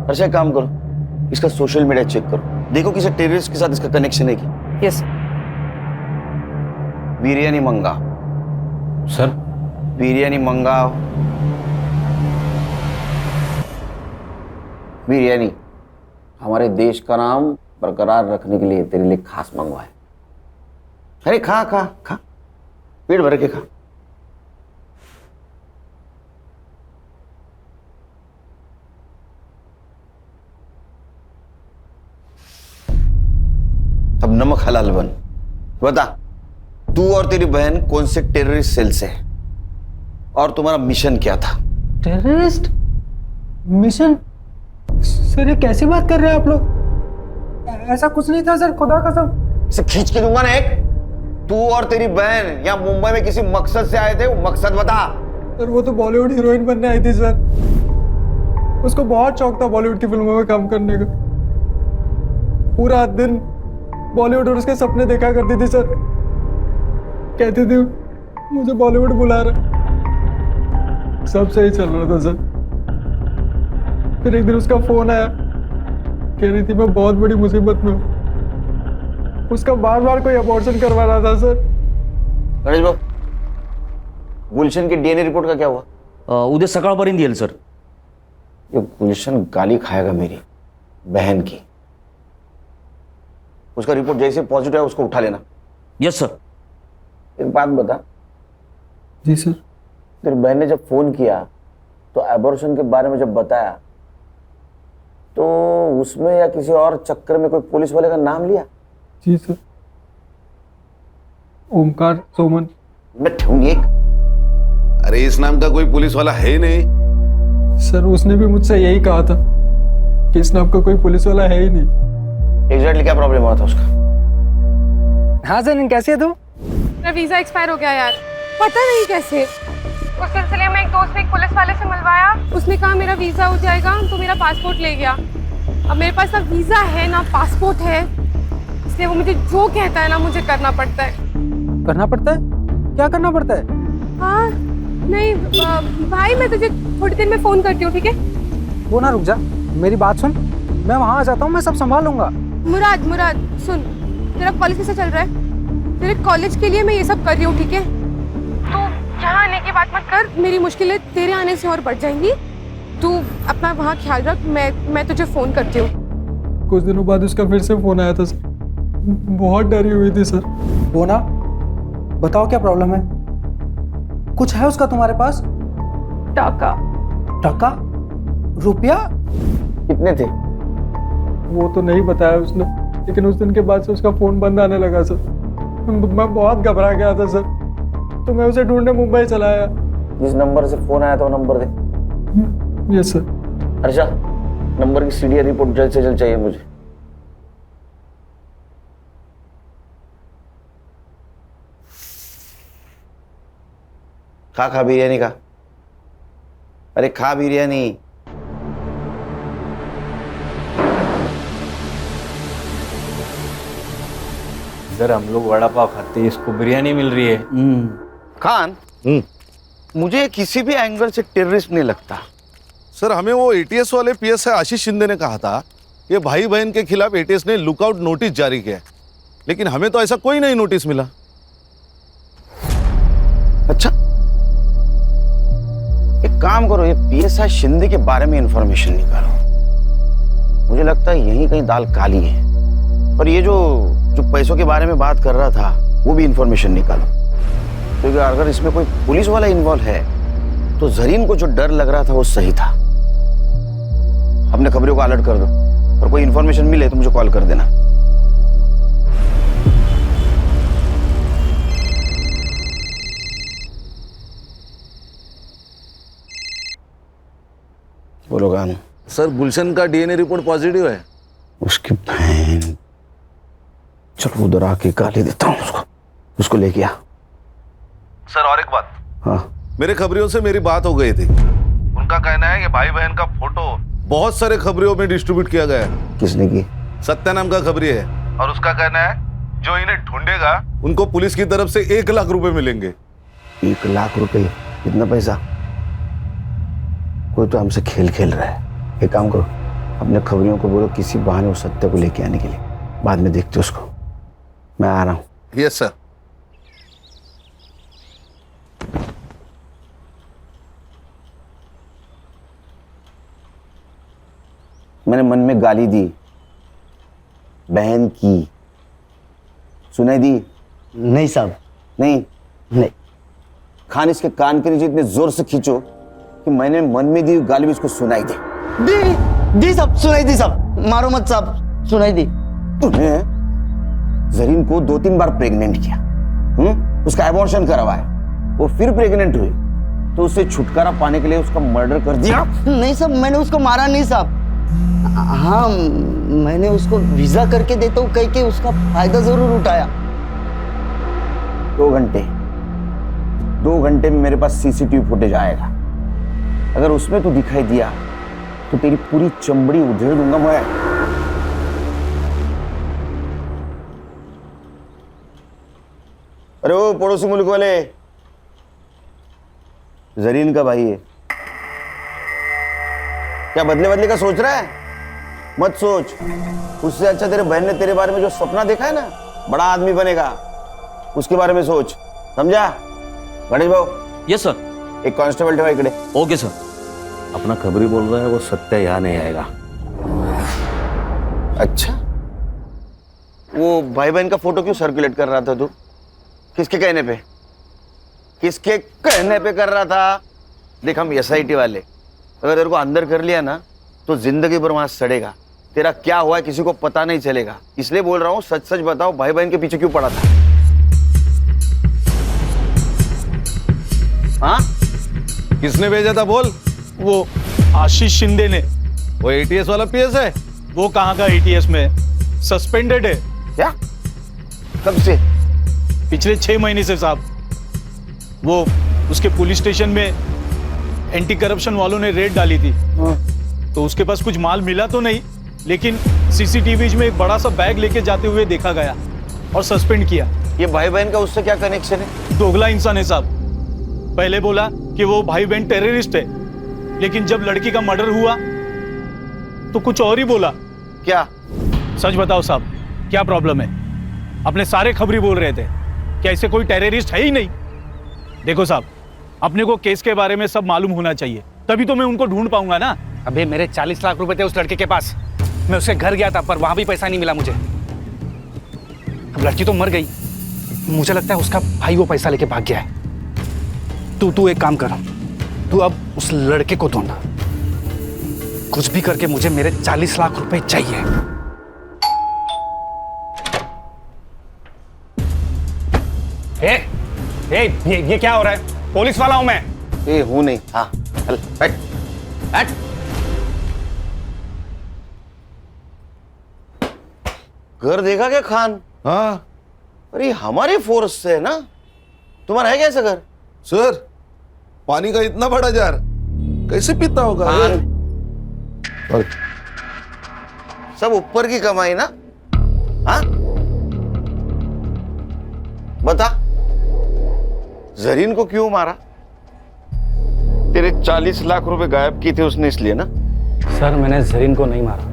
B: अच्छा काम करो, इसका सोशल मीडिया चेक करो, देखो किसी टेररिस्ट के साथ इसका कनेक्शन है क्या।
N: यस।
B: बिरयानी मंगाओ
I: सर।
B: बिरयानी मंगाओ। बिरयानी हमारे देश का नाम बरकरार रखने के लिए तेरे लिए खास मंगवा है। अरे खा खा खा, पेट भर के खा। अब नमक हलाल बन। बता, तू और तेरी बहन कौन से टेररिस्ट सेल से है और तुम्हारा मिशन क्या था?
O: Terrorist mission? सर ये कैसी बात कर रहे हैं आप लोग? ऐसा कुछ नहीं था सर, खुदा कसम।
B: इसे खींच के दूंगा ना एक। तू और तेरी बहन यहाँ मुंबई में किसी मकसद से आए थे, वो मकसद बता।
O: सर वो तो बॉलीवुड हीरोइन बनने आई थी सर। उसको बहुत शौक था बॉलीवुड की फिल्मों में काम करने का। पूरा दिन बॉलीवुड और उसके सपने देखा करती थी सर। कहती थी मुझे बॉलीवुड बुला रहा। सब सही चल रहा था सर। फिर एक दिन उसका फोन आया, कह रही थी मैं बहुत बड़ी मुसीबत में हूँ। उसका बार बार कोई अबॉर्शन करवा रहा था सर।
B: गणेश बाबू, गुलशन की डीएनए रिपोर्ट का क्या हुआ?
H: उद्या सकाळपर्यंत येईल सर।
B: ये गुलशन गाली खाएगा मेरी बहन की। उसका रिपोर्ट जैसे पॉजिटिव है उसको उठा लेना।
H: Yes sir.
B: एक बात बता।
O: जी सर।
B: तेरी बहन ने जब फोन किया तो एबॉर्शन के बारे में जब बताया तो उसमें या किसी और चक्कर में कोई पुलिस वाले का नाम लिया?
O: जी सर। ओमकार सोमन।
B: मैं ठूंगी एक।
F: अरे इस नाम का कोई पुलिस वाला है ही नहीं।
O: सर उसने भी मुझसे यही कहा था कि इस नाम का कोई पुलिस वाला है ही नहीं।
B: एग्जैक्टली क्या प्रॉब्लम हुआ था उसका?
O: हाँ सर, कैसे है तू?
C: मेरा वीजा एक्सपायर हो गया यार, पता नहीं कैसे। उस सिलसिले में एक दोस्त ने एक पुलिस वाले से मिलवाया। उसने कहा मेरा वीजा हो जाएगा, तो मेरा पासपोर्ट ले गया। अब मेरे पास ना वीजा है ना पासपोर्ट है, इसलिए वो मुझे जो कहता है ना मुझे करना पड़ता है।
O: करना पड़ता है? क्या करना पड़ता है?
C: हाँ नहीं भाई, मैं तुझे थोड़ी देर में फोन करती हूँ, ठीक है?
O: वो ना रुक जा, मेरी बात सुन। मैं वहाँ आ जाता हूँ, मैं सब संभाल लूंगा।
C: मुराद सुन, तेरा कॉलेज कैसे चल रहा है? तेरे कॉलेज के लिए मैं ये सब कर रही हूँ, ठीक है? तू यहाँ आने की बात मत कर, मेरी मुश्किलें तेरे आने से और बढ़ जाएंगी। तू अपना वहाँ ख्याल रख, मैं तुझे फोन करती हूँ।
O: कुछ दिनों बाद उसका फिर से फोन आया था सर। बहुत डरी हुई थी सर। वो ना, बताओ क्या प्रॉब्लम है? कुछ है उसका तुम्हारे पास? टाका? रुपया?
B: कितने थे?
O: वो तो नहीं बताया उसने, लेकिन उस दिन के बाद से उसका फोन बंद आने लगा सर। मैं बहुत घबरा गया था सर, तो मैं उसे ढूंढने मुंबई चला आया।
B: जिस नंबर से फोन आया था वो नंबर दे।
O: Yes sir.
B: अर्षा, नंबर की सीडीआर रिपोर्ट जल्द से जल्द चाहिए मुझे। खा बिरयानी का। अरे खा बिरयानी।
I: इधर हम लोग वड़ा पाव खाते हैं, इसको बिरयानी मिल रही है।
B: खान, मुझे किसी भी एंगल से टेररिस्ट नहीं लगता।
F: सर हमें वो एटीएस वाले पीएसआई आशीष शिंदे ने कहा था कि भाई बहन के खिलाफ एटीएस ने लुकआउट नोटिस जारी किया, लेकिन हमें तो ऐसा कोई नहीं नोटिस मिला।
B: अच्छा, एक काम करो, ये पीएसआई शिंदे के बारे में इंफॉर्मेशन निकालो। मुझे लगता है यहीं कहीं दाल काली है। और ये जो पैसों के बारे में बात कर रहा था वो भी इंफॉर्मेशन निकालो, क्योंकि अगर इसमें कोई पुलिस वाला इन्वॉल्व है तो जरीन को जो डर लग रहा था वो सही था। अपने खबरों को अलर्ट कर दो और कोई इंफॉर्मेशन मिले तो मुझे कॉल कर देना। बोलो गानू।
F: सर गुलशन का डीएनए रिपोर्ट पॉजिटिव है।
B: उसकी बहन, चलो उधर आके गाली देता हूँ उसको लेके आ।
F: सर और एक बात।
B: हाँ।
F: मेरे खबरियों से मेरी बात हो गई थी। उनका कहना है कि भाई बहन का फोटो बहुत सारे खबरियों में डिस्ट्रीब्यूट किया गया है।
B: किसने की?
F: सत्या नाम का खबरी है, और उसका कहना है जो इन्हें ढूंढेगा उनको पुलिस की तरफ से 1 लाख रुपए मिलेंगे।
B: 1 लाख रुपए? कितना पैसा? कोई तो हमसे खेल खेल रहा है। एक काम करो, अपने खबरियों को बोलो किसी बहाने उस सत्य को लेके आने के लिए, बाद में देखते उसको। मैं आ रहा हूँ।
F: Yes sir.
B: मैंने मन में गाली दी, बहन की, सुनाई दी?
M: नहीं साहब।
B: नहीं
M: नहीं।
B: खान इसके कान के नीचे इतने जोर से खींचो कि मैंने मन में दी गाली भी इसको सुनाई दे।
M: दी साहब, सुनाई दी साहब, मारो मत साहब, सुनाई दी।
B: तूने जरीन को 2-3 बार प्रेग्नेंट किया, उसका एबॉर्शन करवाया, वो फिर प्रेग्नेंट हुई, तो उससे छुटकारा पाने के लिए उसका मर्डर कर दिया?
M: नहीं साहब, मैंने उसको मारा नहीं साहब। हाँ, मैंने उसको वीजा करके देता हूँ कह के उसका फायदा जरूर उठाया।
B: 2 घंटे में मेरे पास सीसीटीवी फुटेज आएगा। अगर उसमें तू दिखाई दिया तो तेरी पूरी चमड़ी उधेड़ दूंगा मैं। अरे वो पड़ोसी मुल्क वाले, जरीन का भाई है क्या? बदले का सोच रहा है? मत सोच। उससे अच्छा तेरे बहन ने तेरे बारे में जो सपना देखा है ना, बड़ा आदमी बनेगा, उसके बारे में सोच, समझा? गणेश भाऊ।
H: Yes sir.
B: एक कांस्टेबल ठेवा इकडे।
H: Okay sir.
F: अपना खबरी बोल रहा है, वो सत्य यहाँ नहीं आएगा।
B: अच्छा, वो भाई बहन का फोटो क्यों सर्कुलेट कर रहा था तू? किसके कहने पे? किसके कहने पे कर रहा था? देख, हम एसआईटी वाले, अगर तेरे को अंदर कर लिया ना तो जिंदगी भर वहां सड़ेगा। तेरा क्या हुआ है किसी को पता नहीं चलेगा, इसलिए बोल रहा हूँ, सच सच बताओ, भाई बहन के पीछे क्यों पड़ा था? हाँ,
F: किसने भेजा था बोल?
Q: वो आशीष शिंदे ने।
F: वो एटीएस वाला पीएस है?
Q: वो कहाँ का एटीएस में, सस्पेंडेड है।
B: क्या? कब से?
Q: पिछले 6 महीने से साहब। वो उसके पुलिस स्टेशन में एंटी करप्शन वालों ने रेड डाली थी, तो उसके पास कुछ माल मिला तो नहीं, लेकिन सीसीटीवी में एक बड़ा सा बैग लेके जाते हुए देखा गया और सस्पेंड किया।
B: ये भाई बहन का उससे क्या कनेक्शन है?
Q: दोगला इंसान है साहब। पहले बोला कि वो भाई बहन टेररिस्ट है, लेकिन जब लड़की का मर्डर हुआ तो कुछ और ही बोला।
B: क्या?
Q: सच बताओ साहब, क्या प्रॉब्लम है? अपने सारे खबरी बोल रहे थे कि ऐसे कोई टेररिस्ट है ही नहीं। देखो साहब, अपने को केस के बारे में सब मालूम होना चाहिए, तभी तो मैं उनको ढूंढ पाऊंगा ना।
J: अबे मेरे 40 लाख रुपए थे उस लड़के के पास, मैं उसके घर गया था, पर वहां भी पैसा नहीं मिला मुझे। अब लड़की तो मर गई, मुझे लगता है उसका भाई वो पैसा लेके भाग गया है। तू एक काम कर, तू अब उस लड़के को ढूंढ, कुछ भी करके मुझे मेरे 40 लाख रुपए चाहिए। ये क्या हो रहा है? पुलिस वाला हूं मैं।
B: हूं नहीं। हाँ, चल बैठ बैठ। घर देखा क्या खान?
F: हाँ।
B: अरे हमारे फोर्स से है ना? तुम्हारा है कैसा घर?
F: सर, पानी का इतना बड़ा जार कैसे पीता होगा?
B: और सब ऊपर की कमाई ना? हाँ, बता, जरीन को क्यों मारा? तेरे 40 लाख रुपए गायब किए थे उसने, इसलिए ना?
J: सर, मैंने जरीन को नहीं मारा,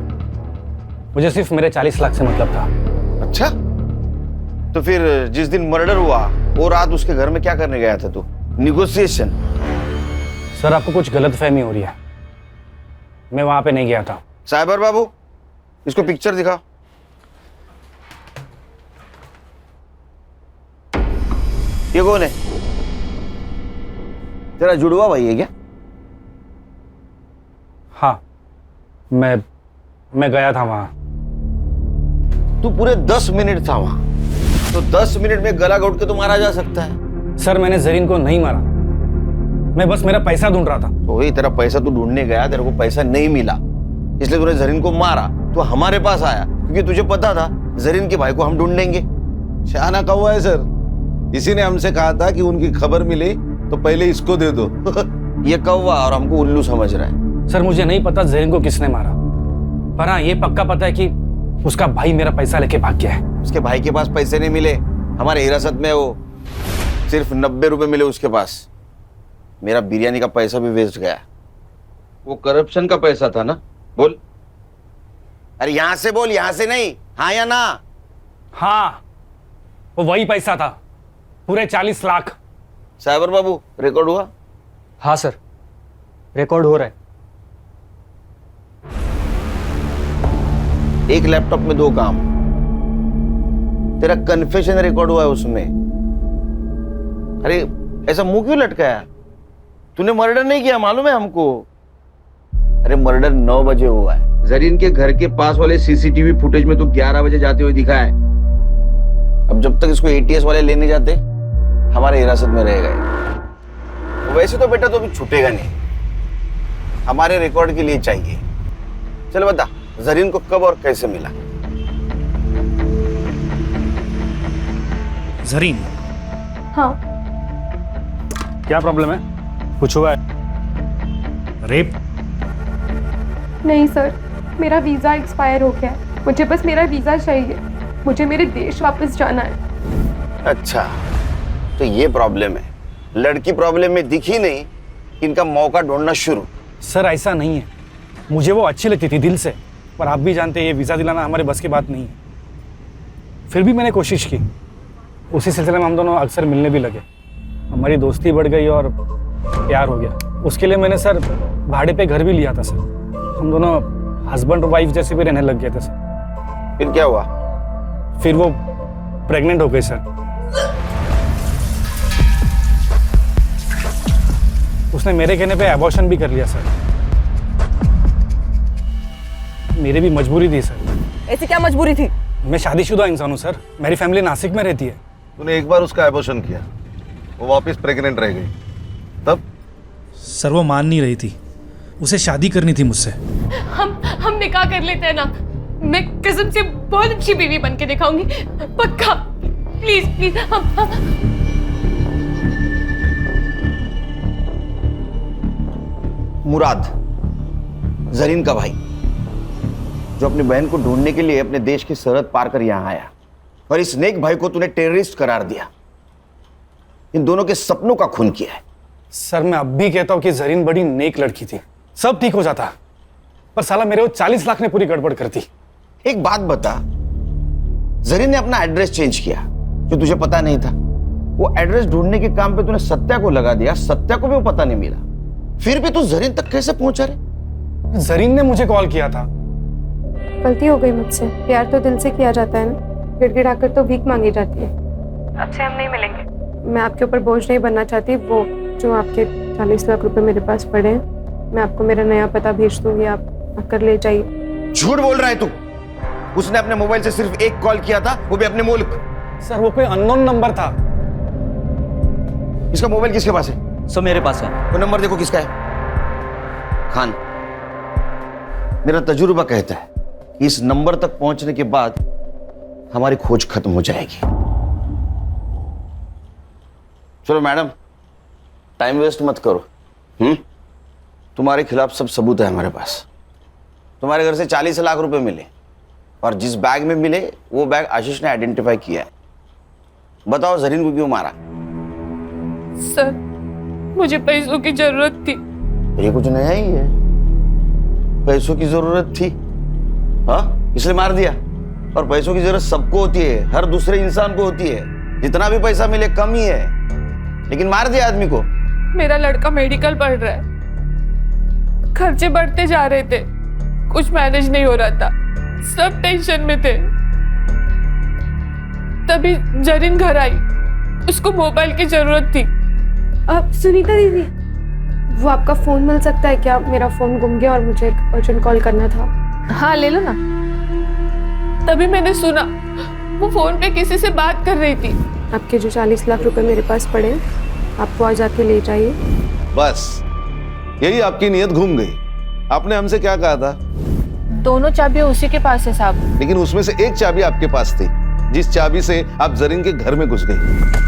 J: मुझे सिर्फ मेरे 40 लाख से मतलब था।
B: अच्छा, तो फिर जिस दिन मर्डर हुआ वो रात उसके घर में क्या करने गया था तू? निगोशिएशन?
J: सर, आपको कुछ गलतफहमी हो रही है, मैं वहां पे नहीं गया था।
B: साइबर बाबू, इसको पिक्चर दिखाओ। ये कौन है? तेरा जुड़वा भाई है क्या?
J: हाँ, मैं गया था वहां।
B: तू पूरे 10 मिनट था वहां, तो 10 मिनट में गला घोट के तो मारा जा सकता है।
J: सर, मैंने जरीन को नहीं मारा, मैं बस मेरा पैसा ढूंढ रहा था।
B: तो वही तेरा पैसा तू ढूंढने गया, तेरे को पैसा नहीं मिला, इसलिए तूने जरीन को मारा। तो हमारे पास आया क्योंकि तुझे पता था जरीन के भाई को हम ढूंढेंगे।
F: शाना कौवा है सर, इसी ने हमसे कहा था कि उनकी खबर मिली तो पहले इसको दे दो।
B: ये कौवा और हमको उल्लू समझ रहा है।
J: सर, मुझे नहीं पता जरीन को किसने मारा, पर हाँ, ये पक्का पता है कि उसका भाई मेरा पैसा लेके भाग गया है।
B: उसके भाई के पास पैसे नहीं मिले, हमारे हिरासत में वो सिर्फ 90 रुपए मिले उसके पास। मेरा बिरयानी का पैसा भी वेस्ट गया। वो करप्शन का पैसा था ना? बोल। अरे यहां से बोल, यहां से नहीं। हाँ या ना?
J: हाँ, वो वही पैसा था, पूरे 40 लाख।
B: साइबर बाबू, रिकॉर्ड हुआ?
O: हाँ सर, रिकॉर्ड हो रहा है।
B: एक लैपटॉप में 2 काम। तेरा कन्फेशन रिकॉर्ड हुआ है उसमें। अरे ऐसा मुंह क्यों लटकाया? तूने मर्डर नहीं किया, मालूम है हमको। अरे मर्डर 9 बजे हुआ है। जरीन के घर के पास वाले सीसीटीवी फुटेज में तो 11 बजे जाते हुए दिखा है। अब जब तक इसको एटीएस वाले लेने जाते, हमारे हिरासत में रहेगा। वैसे तो बेटा तो अभी छूटेगा नहीं, हमारे रिकॉर्ड के लिए चाहिए। चल बता, जरीन को कब और कैसे मिला?
J: जरीन,
C: हाँ।
J: क्या प्रॉब्लम है? कुछ हुआ है? रेप?
C: नहीं सर, मेरा वीज़ा एक्सपायर हो गया है। मुझे बस मेरा वीज़ा चाहिए। मुझे मेरे देश वापस जाना है।
B: अच्छा, तो ये प्रॉब्लम है। लड़की प्रॉब्लम में दिखी नहीं, इनका मौका ढूंढना शुरू।
J: सर ऐसा नहीं है, मुझे वो अच्छी लगती थी दिल से, पर आप भी जानते हैं ये वीज़ा दिलाना हमारे बस की बात नहीं है। फिर भी मैंने कोशिश की। उसी सिलसिले में हम दोनों अक्सर मिलने भी लगे। हमारी दोस्ती बढ़ गई और प्यार हो गया। उसके लिए मैंने सर भाड़े पे घर भी लिया था सर। हम दोनों हस्बैंड और वाइफ जैसे भी रहने लग गए थे सर।
B: फिर क्या हुआ?
J: फिर वो प्रेग्नेंट हो गई सर। उसने मेरे कहने पे अबॉर्शन भी कर लिया सर। मेरी भी मजबूरी थी सर।
N: ऐसी क्या मजबूरी थी?
J: मैं शादीशुदा इंसान हूँ सर। मेरी फैमिली नासिक में रहती है।
F: तूने एक बार उसका एबॉर्शन किया, वो वापस प्रेग्नेंट रह गई, तब?
Q: सर वो मान नहीं रही थी, उसे शादी करनी थी मुझसे।
C: हम निकाह कर लेते हैं ना। मैं कसम से बहुत अच्छी बीवी बन के दिखाऊंगी, पक्का। प्लीज प्लीज
B: मुराद, जरीन का भाई, जो अपनी बहन को ढूंढने के लिए अपने देश की सरहद पार कर यहां आया, और इस नेक भाई को तूने टेररिस्ट करार दिया। इन दोनों के सपनों का खून किया है।
J: सर मैं अब भी कहता हूँ कि जरीन बड़ी नेक लड़की थी, सब ठीक हो जाता, पर साला मेरे वो 40 लाख ने पूरी गड़बड़ कर दी।
B: एक बात बता, जरीन ने अपना एड्रेस चेंज किया जो तुझे पता नहीं था। वो एड्रेस ढूंढने के काम पे तूने सत्या को लगा दिया, सत्या को भी वो पता नहीं मिला। फिर भी तू जरीन तक कैसे पहुंचा रे?
J: जरीन ने मुझे कॉल किया था।
C: गलती हो गई मुझसे। प्यार तो दिल से किया जाता है ना, गिड़गिड़ाकर तो भीख मांगी जाती है। अब से हम नहीं मिलेंगे। मैं आपके ऊपर बोझ नहीं बनना चाहती। वो जो आपके 40 लाख रुपए मेरे पास पड़े हैं, मैं आपको मेरा नया पता भेज दूंगी, आप आकर ले जाइए।
B: झूठ बोल रहा है तू। उसने अपने मोबाइल से सिर्फ एक कॉल किया था, वो भी अपने मुल्क।
J: सर वो कोई अननोन नंबर था।
B: इसका मोबाइल किसके पास है?
H: सर मेरे पास है।
B: वो नंबर देखो किसका है। खान, मेरा तजुर्बा कहता है कि इस नंबर तक पहुंचने के बाद हमारी खोज खत्म हो जाएगी। चलो मैडम, टाइम वेस्ट मत करो। तुम्हारे खिलाफ सब सबूत है हमारे पास। तुम्हारे घर से 40 लाख रुपए मिले, और जिस बैग में मिले वो बैग आशीष ने आइडेंटिफाई किया है। बताओ जरीन को क्यों मारा?
G: सर मुझे पैसों की जरूरत थी।
B: ये कुछ नया ही है, पैसों की जरूरत थी, हाँ इसलिए मार दिया। और पैसों की जरूरत सबको होती है, हर दूसरे इंसान को होती है। जितना भी पैसा मिले कम ही है, लेकिन मार दिया आदमी को।
G: मेरा लड़का मेडिकल पढ़ रहा है, खर्चे बढ़ते जा रहे थे, कुछ मैनेज नहीं हो रहा था, सब टेंशन में थे। तभी जरीन घर आई, उसको मोबाइल की जरूरत थी।
C: अब सुनीता दीदी, वो आपका फोन मिल सकता है क्या? मेरा फोन गुम गया और मुझे एक अर्जेंट कॉल करना था।
G: हाँ ले लो ना। तभी मैंने सुना वो फोन पे किसी से बात कर रही थी।
C: आपके जो 40 लाख रुपए मेरे पास पड़े, आपको आज आके ले जाइए।
F: बस यही आपकी नीयत घूम गई। आपने हमसे क्या कहा था?
G: दोनों चाबियां उसी के पास है साहब।
F: लेकिन उसमें से एक चाबी आपके पास थी, जिस चाबी से आप जरीन के घर में घुस गई।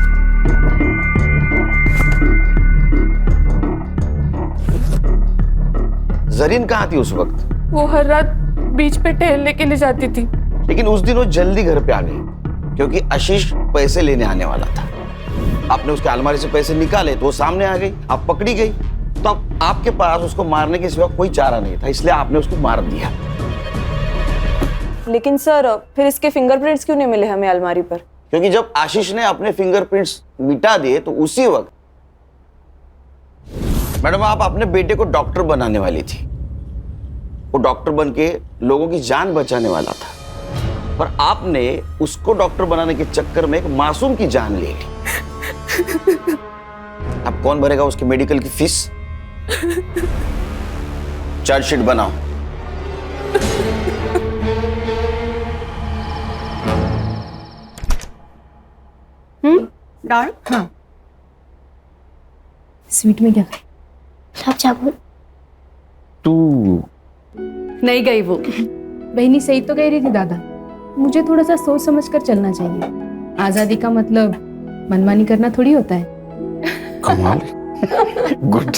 B: जरीन कहाँ थी उस वक्त?
G: वो हर रात बीच पे टहलने के लिए जाती थी।
B: लेकिन उस दिन वो जल्दी घर पे आ गई, क्योंकि आशीष पैसे लेने आने वाला था। आपने उसके अलमारी से पैसे निकाले तो वो सामने आ गई, आप पकड़ी गई। तो अब आपके पास उसको मारने के सिवा कोई चारा नहीं था, इसलिए आपने उसको मार दिया।
N: लेकिन सर फिर इसके फिंगरप्रिंट्स क्यों नहीं मिले हमें अलमारी पर?
B: क्योंकि जब आशीष ने अपने फिंगरप्रिंट्स मिटा दिए तो उसी वक्त मैडम आप अपने बेटे को डॉक्टर बनाने वाली थी, वो डॉक्टर बन के लोगों की जान बचाने वाला था, पर आपने उसको डॉक्टर बनाने के चक्कर में एक मासूम की जान ले ली। अब कौन भरेगा उसकी मेडिकल की फीस? चार्जशीट बनाओ।
P: दाल?
E: हाँ। स्वीट में क्या खाए?
D: गुलाब जामुन।
B: तू
P: नहीं गई वो।
E: बहनी सही तो कह रही थी दादा, मुझे थोड़ा सा सोच समझ कर चलना चाहिए। आजादी का मतलब मनमानी करना थोड़ी होता है।
B: कमाल। गुड।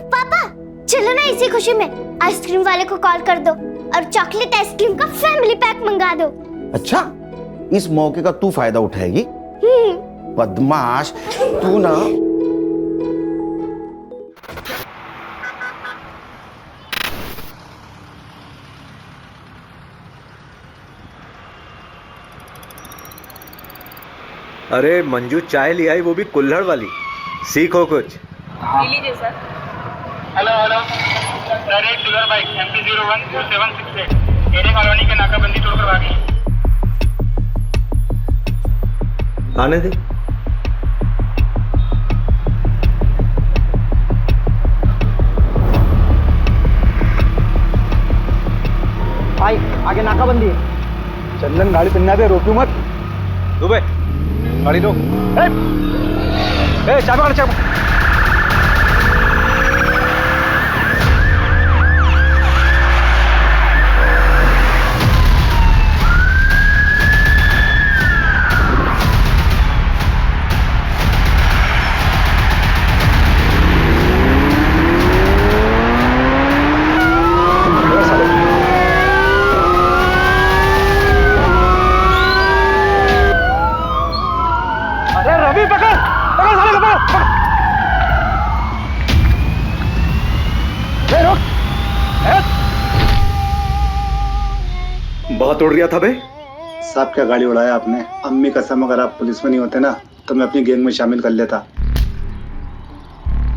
D: पापा चलो ना, इसी खुशी में आइसक्रीम वाले को कॉल कर दो और चॉकलेट आइसक्रीम का फैमिली पैक मंगा दो।
B: अच्छा, इस मौके का तू फायदा उठाएगी? बदमाश तू ना।
R: अरे मंजू चाय ले आई, वो भी कुल्हड़ वाली। सीखो कुछ।
N: लीजिए सर।
S: हेलो हेलो सर, एक sugar bike MP012768 array colony के नाकाबंदी तोड़कर भागी।
R: आने दे।
J: भाई आगे नाकाबंदी है। चंदन गाड़ी पिन्ना दे, रोकू मत।
R: दुबे गाड़ी रोक।
J: चाबी काट, चाबी।
R: बहुत उड़ रहा था बे।
T: साहब क्या गाड़ी उड़ाया आपने। अम्मी कसम, अगर आप पुलिस में नहीं होते ना तो मैं अपनी गैंग में शामिल कर लेता।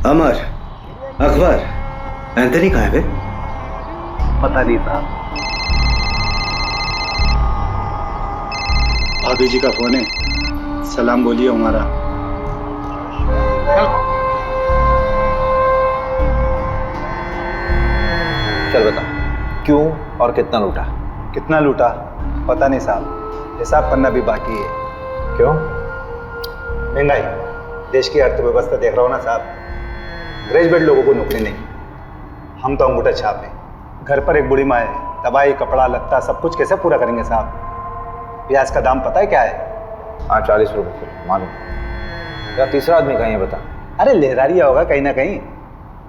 R: अमर, अकबर, एंथनी कहाँ है बे?
T: पता नहीं साहब। भाभी जी का फोन है, सलाम बोलिए हमारा।
R: चल बता, क्यों और कितना लूटा?
T: कितना लूटा पता नहीं साहब, हिसाब करना भी बाकी है।
R: क्यों?
T: महंगाई, देश की अर्थव्यवस्था देख रहा हो ना साहब। ग्रेजुएट लोगों को नौकरी नहीं, हम तो अंगूठा छाप हैं। घर पर एक बूढ़ी माँ है, दवाई कपड़ा लत्ता सब कुछ कैसे पूरा करेंगे साहब। प्याज का दाम पता है क्या है?
R: हाँ 40 रुपये किलो मालूम। या तीसरा आदमी कहीं है बता।
T: अरे लहरारिया होगा कहीं ना कहीं,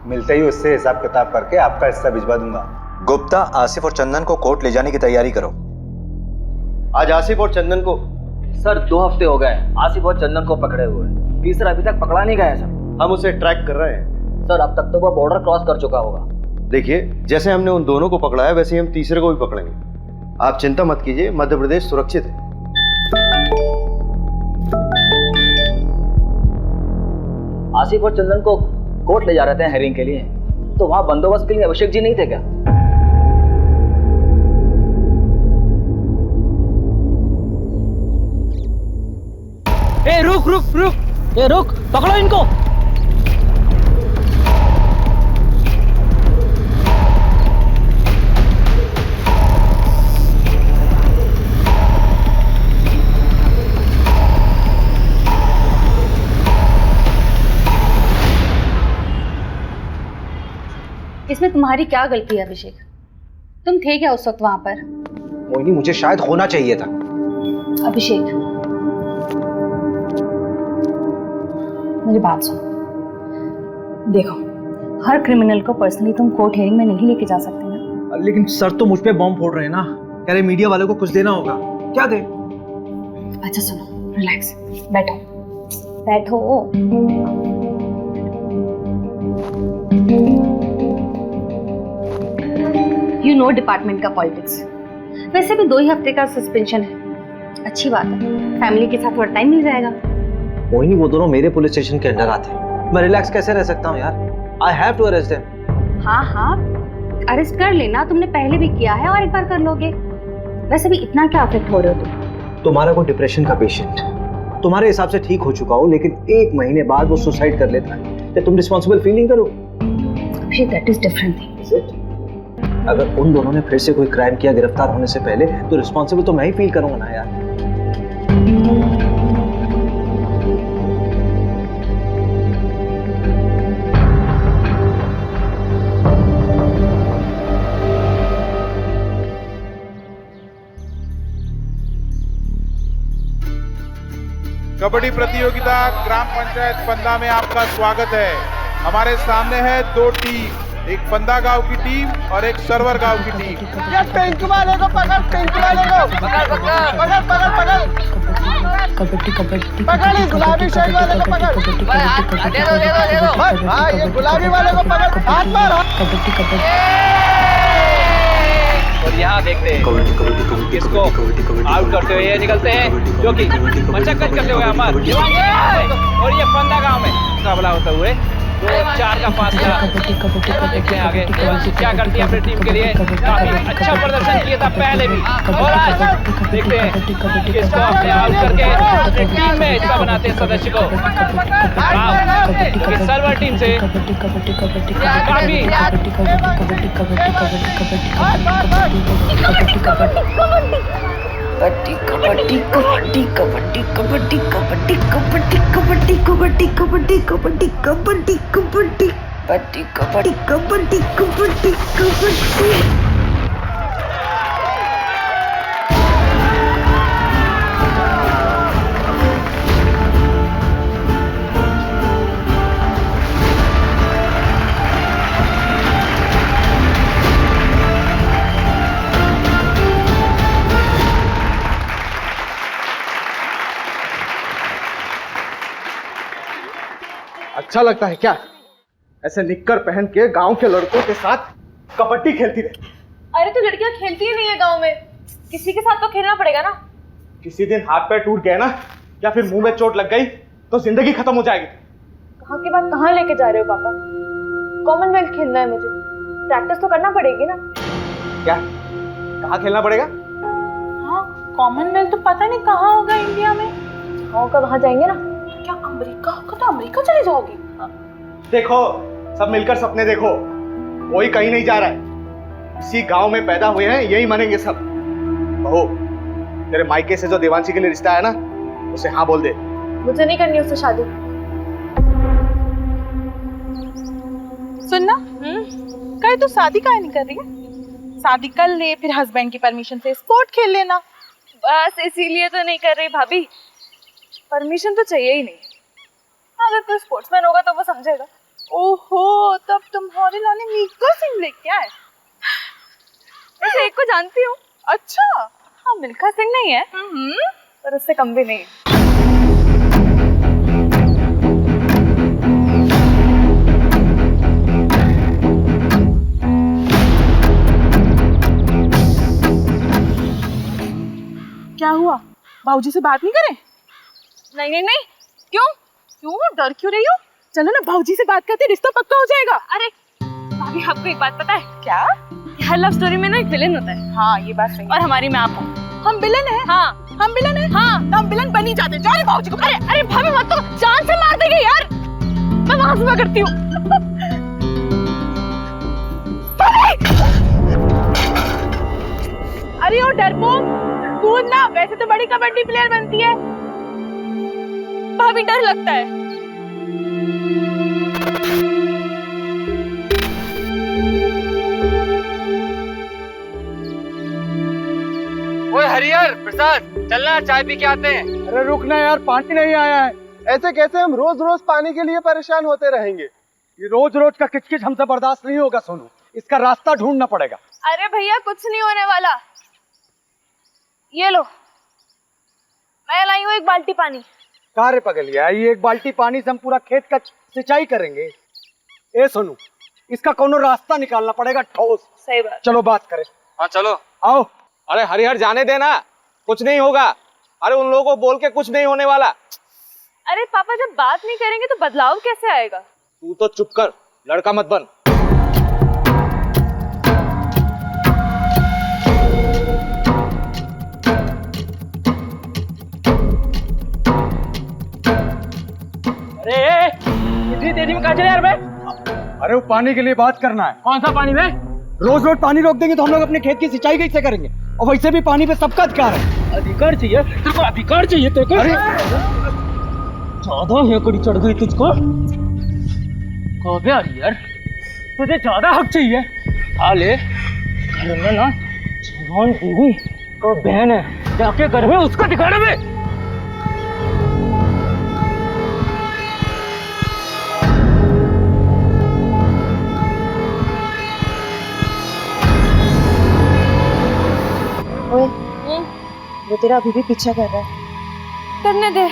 T: मिलते ही उससे हिसाब किताब करके आपका हिस्सा भिजवा दूंगा।
R: गुप्ता, आसिफ और चंदन को कोर्ट ले जाने की तैयारी करो।
K: आज आसिफ और चंदन को
H: सर 2 हफ्ते हो गए आसिफ और चंदन को पकड़े हुए। तीसरा अभी तक पकड़ा नहीं गया सर।
K: हम उसे ट्रैक कर रहे हैं।
H: सर अब तक तो वह बॉर्डर क्रॉस कर चुका होगा।
K: देखिए, जैसे हमने उन दोनों को पकड़ा है वैसे ही हम तीसरे को भी पकड़ेंगे। आप चिंता मत कीजिए, मध्य प्रदेश सुरक्षित है।
H: आसिफ और चंदन को कोर्ट ले जा रहे थे हेयरिंग के लिए, तो वहां बंदोबस्त के लिए अभिषेक जी नहीं थे क्या? ए रुक रुक रुक, ए रुक, पकड़ो इनको।
U: इसमें तुम्हारी क्या गलती है अभिषेक? तुम थे क्या उस वक्त वहां पर?
R: मोहिनी, मुझे शायद होना चाहिए था।
U: अभिषेक मेरी बात सुनो, देखो हर क्रिमिनल को पर्सनली तुम कोर्ट हियरिंग में नहीं लेके जा सकते ना।
R: लेकिन सर तो मुझ पे बॉम्ब फोड़ रहे हैं ना, कह रहे मीडिया वालों को कुछ देना होगा। क्या दे?
U: अच्छा सुनो, रिलैक्स, बैठो बैठो। यू नो डिपार्टमेंट का पॉलिटिक्स। वैसे भी 2 ही हफ्ते का सस्पेंशन है, अच्छी बात है, फैमिली के साथ थोड़ा टाइम मिल जाएगा।
R: मोहिनी, वो दोनों मेरे पुलिस स्टेशन के अंडर आते हैं, मैं रिलैक्स कैसे रह सकता हूँ यार? I have to arrest them.
U: हाँ हाँ अरेस्ट कर लेना, तुमने पहले भी किया है और एक बार कर लोगे। वैसे भी इतना क्या अफेक्ट हो रहे हो तुम?
R: तुम्हारा कोई डिप्रेशन का पेशेंट तुम्हारे हिसाब से ठीक हो चुका हो, लेकिन 1 महीने बाद वो सुसाइड कर लेता है, तो तुम रिस्पॉन्सिबल फील नहीं करो?
U: That is different thing.
R: अगर उन दोनों ने फिर से कोई क्राइम किया गिरफ्तार होने से पहले, तो रिस्पॉन्सिबल तो मैं ही फील करूंगा ना यार।
A: कबड्डी प्रतियोगिता ग्राम पंचायत पंदा में आपका स्वागत है। हमारे सामने है 2 टीम, एक पंदा गांव की टीम और एक सरवर गांव की टीम।
S: ये टेंक वाले को पकड़, टेंक वाले को पकड़ पकड़ पकड़ पकड़ पकड़
U: कबड्डी कबड्डी
S: पकड़, इस गुलाबी शर्ट वाले को पकड़। दे दो। हाँ, ये गुलाबी वाले को पकड़, हाथ मार।
U: कबड्डी कबड्डी।
V: और यहाँ देखते हैं किसको आउट करते हुए ये निकलते हैं, जो कि मशक्कत करते हुए अमर और ये पंदा गांव में मुकाबला होते हुए 2-4 का फासला। देखते हैं आगे क्या करती है अपनी टीम के लिए। काफी अच्छा प्रदर्शन किया था पहले भी, और आज देखते हैं किसको अपने आउट करके अपनी टीम में हिस्सा बनाते हैं सदस्य को। क्योंकि सर्वर टीम से काफी
U: कबड्डी कबड्डी कबड्डी कबड्डी कबड्डी कबड्डी कबड्डी कबड्डी कबड्डी कबड्डी कबड्डी कबड्डी कबड्डी कबड्डी कबड्डी कबड्डी कबड्डी।
Q: अच्छा लगता है क्या ऐसे निक्कर पहन के गांव के लड़कों के साथ कबड्डी खेलती रहे?
N: अरे तो लड़कियां खेलती ही नहीं है गांव में, किसी के साथ तो खेलना पड़ेगा ना।
Q: किसी दिन हाथ पैर टूट गए ना, या फिर मुंह में चोट लग गई, तो जिंदगी खत्म हो जाएगी।
N: कहाँ की बात कहाँ लेके जा रहे हो पापा? कॉमनवेल्थ खेलना है मुझे, प्रैक्टिस तो करना पड़ेगी ना।
Q: क्या कहाँ खेलना पड़ेगा?
N: हाँ, कॉमनवेल्थ तो पता नहीं कहाँ होगा इंडिया में। होगा वहाँ जाएंगे ना। क्या अमेरिका होगा? तो अमेरिका चले जाओगी?
Q: देखो, सब मिलकर सपने देखो, कोई कहीं नहीं जा रहा है। इसी गांव में पैदा हुए हैं, यही मानेंगे सब। बहू, तेरे मायके से जो देवांशी के लिए रिश्ता है ना, उसे हाँ बोल दे।
N: मुझे नहीं करनी उससे शादी।
W: सुनना, कहीं तू शादी काहे नहीं कर रही है? शादी कर ले, फिर हस्बैंड की परमिशन से स्पोर्ट खेल लेना।
N: बस इसीलिए तो नहीं कर रही भाभी, परमिशन तो चाहिए ही नहीं। अगर कोई स्पोर्ट्समैन होगा तो वो समझेगा।
W: ओहो, तब तुम्हारे लाने मिल्खा सिंह लेके आए।
N: वैसे एक को जानती हूँ।
W: अच्छा?
N: हाँ, मिल्खा सिंह नहीं है, पर उससे कम भी नहीं है।
W: क्या हुआ? बाबूजी से बात नहीं करें?
N: नहीं नहीं नहीं। क्यों
W: क्यों डर क्यों रही हो? चलो ना, बाबूजी से बात करते, रिश्ता पक्का हो जाएगा।
N: अरे भाभी, आपको एक बात पता है
W: क्या?
N: हर लव स्टोरी में ना एक विलेन होता है।
W: हाँ, ये बात सही है।
N: और हमारी में आप हो।
W: हम विलेन हैं?
N: हाँ।
W: हम विलेन हैं? हाँ। तो हम विलेन बनी जाते। जाओ बाबूजी को।
N: अरे अरे भाभी मत, तो जान से मार देंगे यार। मैं वहां से करती हूँ।
W: अरे ओ डरपोक, कूद ना, वैसे तो बड़ी कबड्डी प्लेयर बनती है।
N: भाभी डर लगता है।
V: ओए हरिहर प्रसाद, चलना चाय पी के आते हैं।
Q: अरे रुकना यार, पानी नहीं आया है। ऐसे कैसे हम रोज रोज पानी के लिए परेशान होते रहेंगे? ये रोज रोज का किचकिच हमसे बर्दाश्त नहीं होगा सोनू, इसका रास्ता ढूंढना पड़ेगा।
N: अरे भैया, कुछ नहीं होने वाला। ये लो, मैं लाई हूँ 1 बाल्टी पानी।
Q: कार्य पगलिया, ये 1 बाल्टी पानी से हम पूरा खेत का सिंचाई करेंगे? ए सोनू, इसका कोनो रास्ता निकालना पड़ेगा ठोस।
N: सही बात।
Q: चलो बात करें।
V: हाँ चलो।
Q: आओ।
V: अरे हरिहर जाने देना, कुछ नहीं होगा। अरे उन लोगों को बोल के कुछ नहीं होने वाला।
N: अरे पापा, जब बात नहीं करेंगे तो बदलाव कैसे आएगा?
V: तू तो चुप कर, लड़का मत बन।
O: अरे वो पानी के लिए बात करना है।
V: कौन सा पानी में?
O: रोज रोज पानी रोक देंगे तो हम लोग अपने खेत की सिंचाई कैसे करेंगे? और वैसे भी पानी पे सबका अधिकार है।
V: अधिकार चाहिए तेरे को, अधिकार चाहिए तेरे को। ज्यादा हेकड़ी चढ़ गई तुझको। कब यार तुझे ज्यादा हक चाहिए। आले घर में ना जवान बीवी और बहन है, जाके घर में उसको दिखाने में।
U: ओए, वो तेरा अभी भी पीछा कर रहा है।
G: करने दे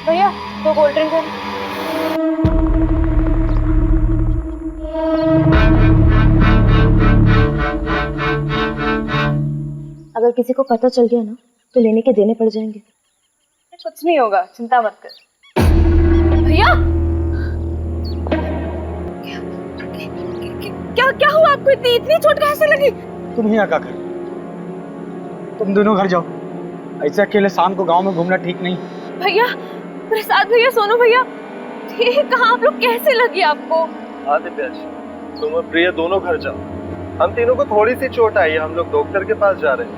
G: भैया, 2 कोल्ड ड्रिंक है।
U: अगर किसी को पता चल गया ना तो लेने के देने पड़ जाएंगे।
N: कुछ नहीं होगा, चिंता मत कर।
G: भैया क्या क्या हुआ आपको? इतनी चोट कैसे लगी?
O: तुम यहाँ क्या कर? तुम दोनों घर जाओ। ऐसे अकेले शाम को गांव में घूमना ठीक नहीं।
G: भैया, प्रसाद भैया, सोनू भैया, ये कहाँ आप लोग? कैसे लगी आपको?
I: आदित्य, तुम और प्रिया दोनों घर जाओ। हम तीनों को थोड़ी सी चोट आई है, हम लोग डॉक्टर के पास जा रहे हैं।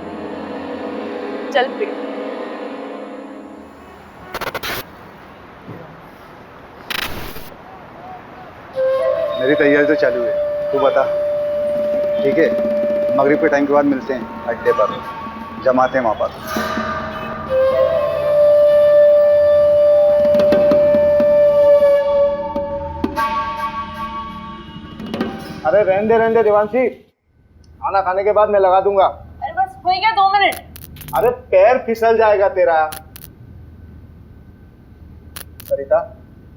G: चल प्रिया।
T: मेरी तैयारी तो चालू है, तू बता। ठीक है, मगरिब के टाइम के बाद मिलते हैं अड्डे पर, जमाते हैं वहाँ पर। अरे रहने दे देवांशी, खाना खाने के बाद मैं लगा दूंगा।
G: अरे बस हो गया 2 मिनट।
T: अरे पैर फिसल जाएगा तेरा। सरिता,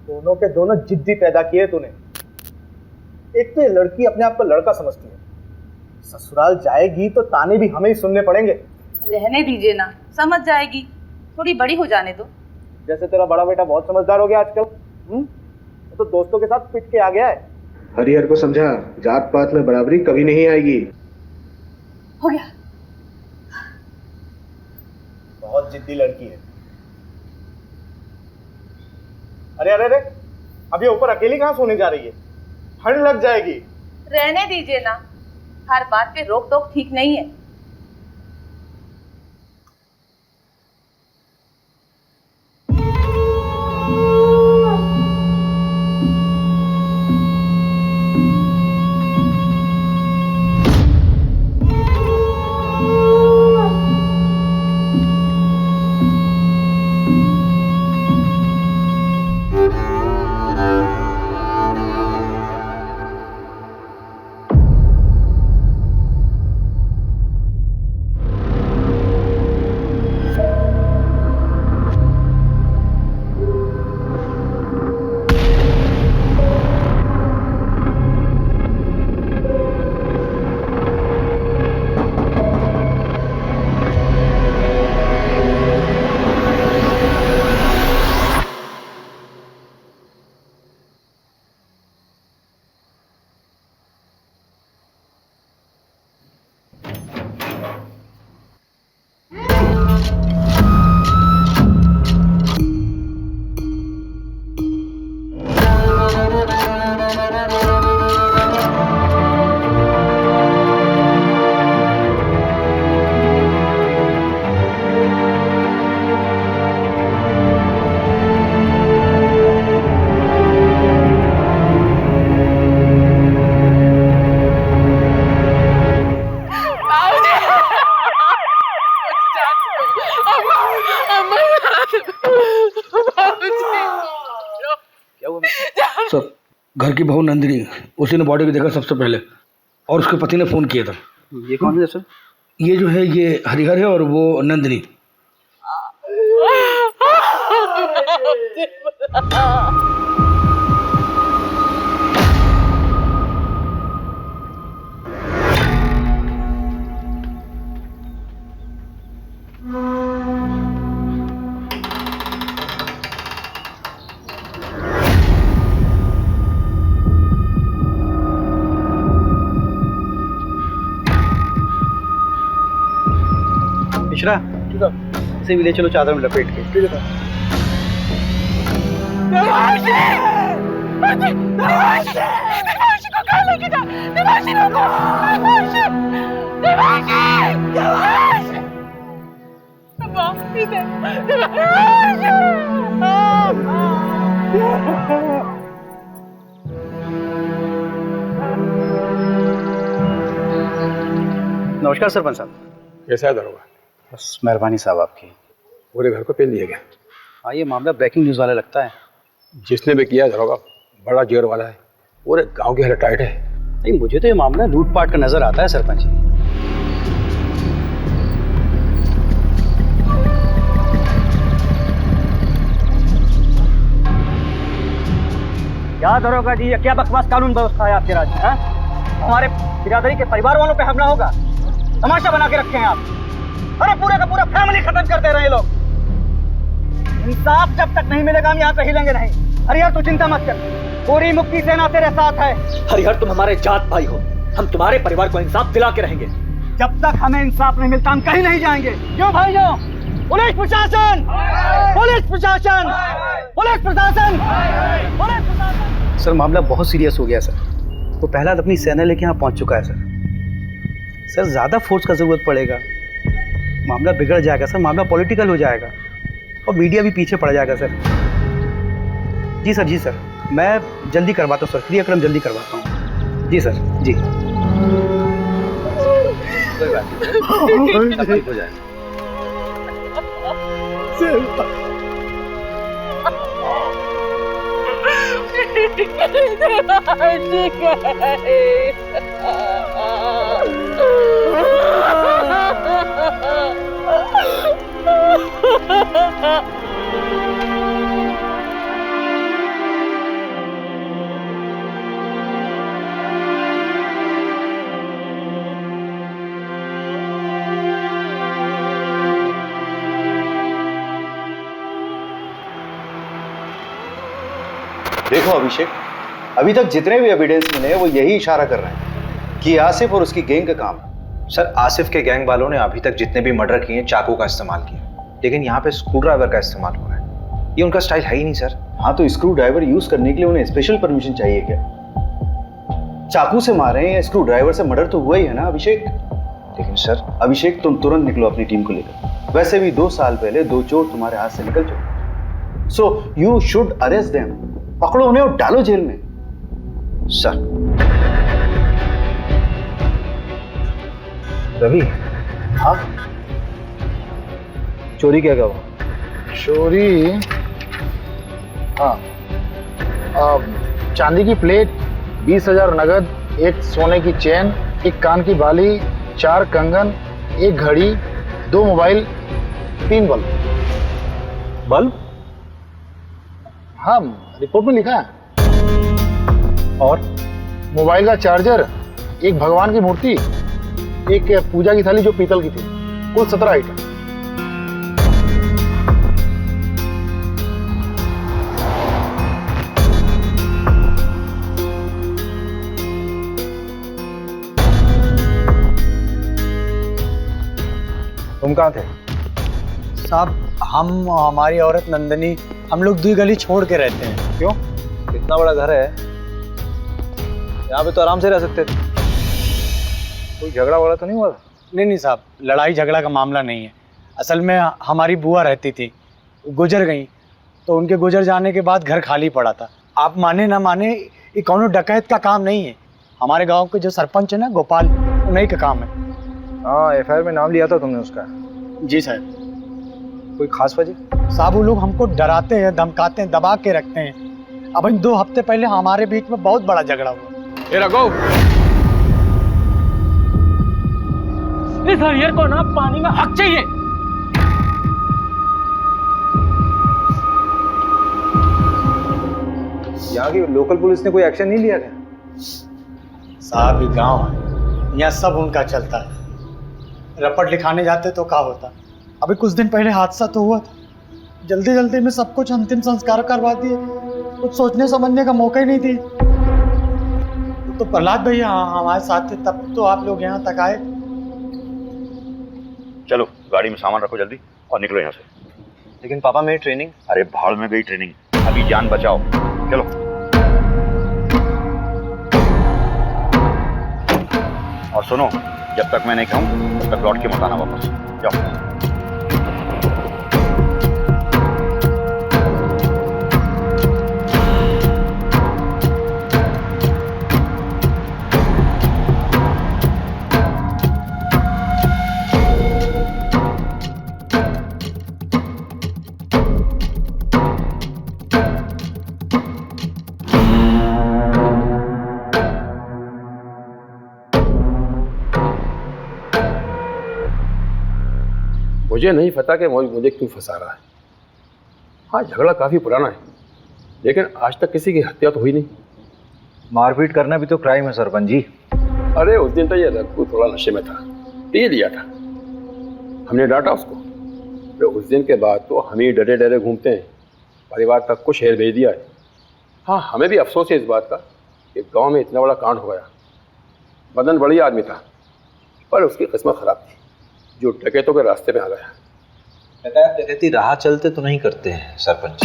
T: दोनों के दोनों जिद्दी पैदा किए तूने। एक तो ये लड़की अपने आप को लड़का समझती है, ससुराल जाएगी तो ताने भी हमें ही सुनने पड़ेंगे।
W: रहने दीजिए ना, समझ जाएगी, थोड़ी बड़ी हो जाने दो।
T: जैसे तेरा बड़ा बेटा बहुत समझदार हो गया आजकल। तो दोस्तों के साथ पिट के आ गया है।
I: हरिहर को समझा, जात पात में बराबरी कभी नहीं आएगी।
W: हो गया।
T: बहुत जिद्दी लड़की है। अरे अरे अरे, अभी ऊपर अकेली कहाँ सोने जा रही है? ठंड लग जाएगी।
W: रहने दीजिए ना, हर बात पे रोक टोक ठीक नहीं है।
O: सर, घर की बहू नंदिनी, उसी ने बॉडी को देखा सबसे पहले और उसके पति ने फोन किया था।
R: ये कौन है सर?
O: ये जो है ये हरिहर है और वो नंदिनी।
R: मिश्रा, इसे भी ले चलो चादर में लपेट के। ठीक है
W: कहाँ लेके जा? देवांशी रुको! देवांशी! देवांशी! देवांशी! वापस दे! देवांशी!
R: नमस्कार सरपंच साहब।
C: कैसा है दरोगा?
R: बस मेहरबानी साहब आपकी।
C: पूरे घर को पेल दिया गया।
R: हाँ, ये मामला ब्रेकिंग न्यूज़ वाला लगता है।
C: जिसने भी किया दरोगा बड़ा जिगर वाला है, पूरे गांव की हालत टाइट है।
R: नहीं, मुझे तो ये मामला लूटपाट का नजर आता है सरपंच जी।
H: क्या दरोगा जी, ये क्या बकवास कानून व्यवस्था है आपके राज्य में? हमारे बिरादरी के परिवार वालों पे हमला होगा, तमाशा बना के रखे हैं आप। अरे पूरा का पूरा फैमिली खत्म कर दे रहे हैं लोग। इंसाफ जब तक नहीं मिलेगा हम यहाँ से हिलेंगे नहीं। हरिहर तू चिंता मत कर, पूरी मुक्ति सेना तेरे साथ है। हरिहर तुम हमारे जात भाई हो, हम तुम्हारे परिवार को इंसाफ दिला के रहेंगे। जब तक हमें इंसाफ नहीं मिलता हम कहीं नहीं जाएंगे। क्यों भाइयों? पुलिस प्रशासन, पुलिस प्रशासन, पुलिस प्रशासन, पुलिस प्रशासन।
R: सर मामला बहुत सीरियस हो गया सर। वो प्रहलाद अपनी सेना लेके यहाँ पहुँच चुका है सर। सर ज़्यादा फोर्स का ज़रूरत पड़ेगा, मामला बिगड़ जाएगा सर, मामला पॉलिटिकल हो जाएगा और मीडिया भी पीछे पड़ जाएगा सर। जी सर, जी सर, मैं जल्दी करवाता हूँ सर, क्रियाक्रम जल्दी करवाता हूँ। जी सर, जी। कोई बात नहीं, हो जाएगा।
T: देखो अभिषेक, अभी तक जितने भी एविडेंस मिले हैं वो यही इशारा कर रहे हैं कि आसिफ और उसकी गैंग का काम है।
R: सर आसिफ के गैंग वालों ने अभी तक जितने भी मर्डर किए हैं चाकू का इस्तेमाल किया, लेकिन यहाँ पे स्क्रू ड्राइवर का इस्तेमाल हुआ है। ये उनका स्टाइल है ही नहीं सर।
T: हाँ, तो स्क्रू ड्राइवर यूज करने के लिए उन्हें स्पेशल परमिशन चाहिए क्या? चाकू से मारे या स्क्रू ड्राइवर से मर्डर तो हुआ ही है ना अभिषेक।
R: लेकिन सर
T: अभिषेक, तुम तुरंत निकलो अपनी टीम को लेकर। वैसे भी 2 साल पहले 2 चोर तुम्हारे हाथ से निकल चुके, so you should arrest them. पकड़ो उन्हें और डालो जेल में।
R: सर रवि,
T: हाँ
R: चोरी क्या क्या हुआ?
L: चोरी, हाँ, चांदी की प्लेट, 20,000 नगद, एक सोने की चेन, एक कान की बाली, 4 कंगन, एक घड़ी, 2 मोबाइल, 3 बल्ब।
R: बल्ब?
L: हाँ, रिपोर्ट में लिखा है।
R: और
L: मोबाइल का चार्जर, एक भगवान की मूर्ति, एक पूजा की थाली जो पीतल की थी, कुल 17 आइटम।
R: तुम कहाँ थे?
M: साहब हम, हमारी औरत नंदनी, हम लोग 2 गली छोड़ के रहते हैं।
R: क्यों? इतना बड़ा घर है, यहाँ पे तो आराम से रह सकते थे। कोई झगड़ा वगड़ा तो नहीं हुआ?
M: नहीं साहब, लड़ाई झगड़ा का मामला नहीं है। असल में हमारी बुआ रहती थी, गुजर गई, तो उनके गुजर जाने के बाद घर खाली पड़ा था। आप माने ना माने, ये कौनो डकैत का काम नहीं है। हमारे गांव के जो सरपंच है ना गोपाल, उन्हीं का काम है।
R: हाँ, एफआईआर में नाम लिया था तुमने उसका?
M: जी साहब।
R: कोई खास वजह?
M: साहब वो लोग हमको डराते हैं, धमकाते हैं, दबा के रखते हैं। अब 2 हफ्ते पहले हमारे बीच में बहुत बड़ा झगड़ा हुआ।
H: इस हरिहर को ना पानी में हक चाहिए।
R: यहाँ की लोकल पुलिस ने कोई एक्शन नहीं लिया क्या?
M: साहब ये गांव है, यहाँ सब उनका चलता है। रपट लिखाने जाते तो क्या होता। अभी कुछ दिन पहले हादसा तो हुआ था, जल्दी जल्दी में सब कुछ अंतिम संस्कार करवा दिए, कुछ सोचने समझने का मौका ही नहीं दिए। तो प्रहलाद भैया हमारे साथ थे, तब तो आप लोग यहाँ तक आए।
B: चलो गाड़ी में सामान रखो जल्दी और निकलो यहाँ से।
R: लेकिन पापा मेरी ट्रेनिंग?
B: अरे भाड़ में गई ट्रेनिंग, अभी जान बचाओ। चलो। और सुनो, जब तक मैं नहीं कहूँ तब तक लौट के मत आना वापस। जाओ।
C: मुझे नहीं पता कि मुझे क्यों फंसा रहा है। हाँ, झगड़ा काफ़ी पुराना है, लेकिन आज तक किसी की हत्या तो हुई नहीं।
T: मारपीट करना भी तो क्राइम है सरपंच जी।
C: अरे उस दिन तो ये रघु थोड़ा नशे में था, पी लिया था, हमने डांटा उसको। तो उस दिन के बाद तो हम ही डरे डरे घूमते हैं, परिवार तक को शहर भेज दिया है। हाँ, हमें भी अफसोस है इस बात का कि गांव में इतना बड़ा कांड हो गया। मदन बढ़िया आदमी था, पर उसकी किस्मत खराब थी, जो डकैतों के रास्ते में आ गया।
T: डकैती राह चलते तो नहीं करते हैं सरपंच।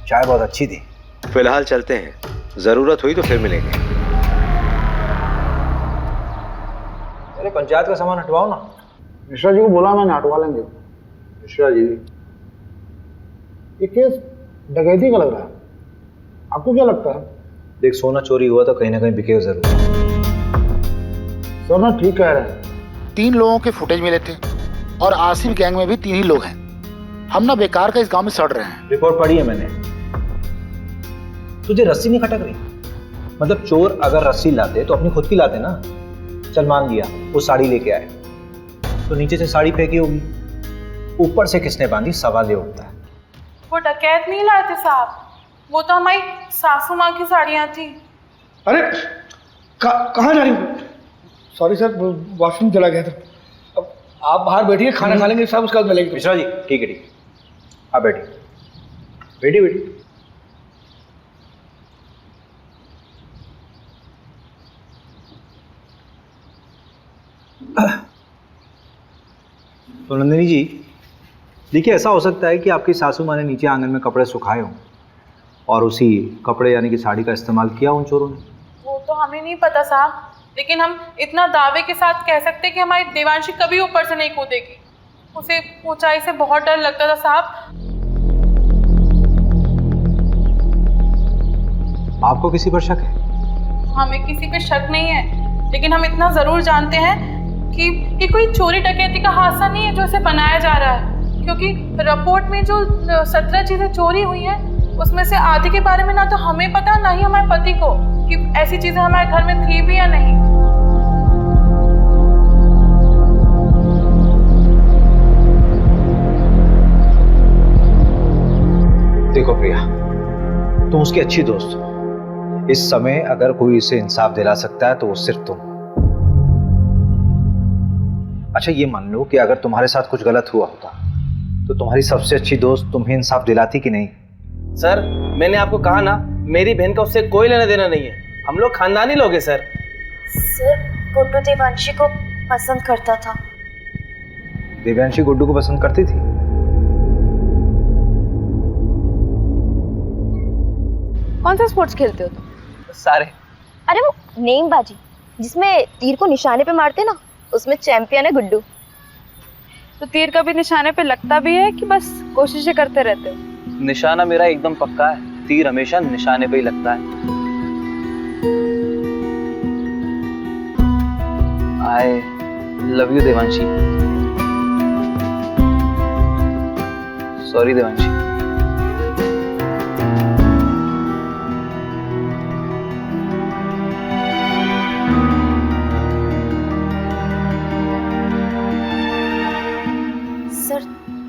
T: चाय बहुत अच्छी थी।
E: फिलहाल चलते हैं, जरूरत हुई तो फिर मिलेंगे।
T: अरे पंचायत का सामान हटवाओ ना।
L: मिश्रा जी को बोला मैंने, हटवा लेंगे।
C: मिश्रा जी,
L: ये केस डकैती का लग रहा है, आपको क्या लगता है?
T: देख, सोना चोरी हुआ तो कहीं ना कहीं बिकेगा जरूर।
L: सर ना ठीक कह रहे हैं। 3 लोगों के फुटेज मिले थे और आसिफ गैंग में भी 3 ही लोग हैं। हम ना बेकार का इस गांव में सड़ रहे हैं।
T: रिपोर्ट पढ़ी है मैंने। तुझे रस्सी नहीं खटक रही? मतलब चोर अगर रस्सी लाते तो अपनी खुद की लाते ना। चल मान लिया वो साड़ी लेके आए, तो नीचे से साड़ी फेंकी होगी, ऊपर से किसने बांधी, सवाल ये उठता है।
W: वो डकैत नहीं लाए थे साहब, वो तो हमारी सासू माँ की साड़ियाँ थी।
L: अरे कहाँ जा रही हो? सॉरी सर, वॉशरूम चला गया था। अब आप बाहर बैठिए, खाना खा लेंगे, सब उसके बाद मिलेंगे।
T: मिश्रा जी ठीक है, ठीक। आप बैठिए बैठिए। तो नंदिनी जी, देखिए ऐसा हो सकता है कि आपकी सासू माँ ने नीचे आंगन में कपड़े सुखाए हों और उसी कपड़े यानी कि साड़ी का इस्तेमाल किया उन चोरों ने।
W: वो तो हमें नहीं पता साहब, लेकिन हम इतना दावे के साथ कह सकते कि हमारी देवांशी कभी ऊपर से नहीं कूदेगी। उसे ऊंचाई से बहुत डर लगता था साहब।
T: आपको किसी पर शक है?
W: हमें किसी पे शक नहीं है, लेकिन हम इतना जरूर जानते हैं कि ये कोई चोरी डकैती का हादसा नहीं है जो इसे बनाया जा रहा है, क्योंकि रिपोर्ट में जो 17 चीजें चोरी हुई हैं उसमें से आधी के बारे में ना तो हमें पता, ना ही हमारे पति को कि ऐसी चीजें हमारे घर में थी भी या नहीं।
T: देखो प्रिया, तुम उसकी अच्छी दोस्त हो। इस समय अगर कोई इसे इंसाफ दिला सकता है तो वो सिर्फ तुम। अच्छा ये मान लो कि अगर तुम्हारे साथ कुछ गलत हुआ होता तो तुम्हारी सबसे अच्छी दोस्त तुम्हें इंसाफ दिलाती कि नहीं?
F: सर मैंने आपको कहा ना, मेरी बहन का उससे कोई लेना देना नहीं है, हम लोग खानदानी लोग हैं सर।
U: सर गुड्डू देवांशी को पसंद करता था।
T: देवांशी गुड्डू को पसंद करती थी?
U: कौन सा स्पोर्ट्स खेलते हो तुम?
F: सारे।
U: अरे वो नेमबाजी जिसमें तीर को निशाने पे मारते ना, उसमें चैंपियन है गुड्डू।
G: तो तीर कभी निशाने पे लगता भी है कि बस कोशिशें करते रहते हो?
F: निशाना मेरा एकदम पक्का है, तीर हमेशा निशाने पे ही लगता है। I love you Devanshi. Sorry Devanshi.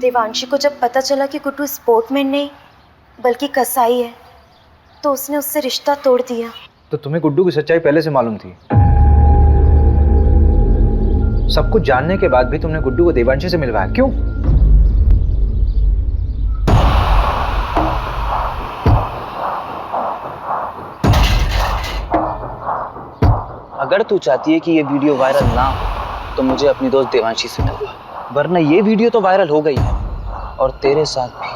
U: Devanshi को जब पता चला कि गुड्डू स्पोर्टमैन नहीं बल्कि कसाई है तो उसने उससे रिश्ता तोड़ दिया।
T: तो तुम्हें गुड्डू की सच्चाई पहले से मालूम थी? सब कुछ जानने के बाद भी तुमने गुड्डू को देवांशी से मिलवाया, क्यों?
F: अगर तू चाहती है कि ये वीडियो वायरल ना हो तो मुझे अपनी दोस्त देवांशी से मिलवा, वरना ये वीडियो तो वायरल हो गई है और तेरे साथ भी।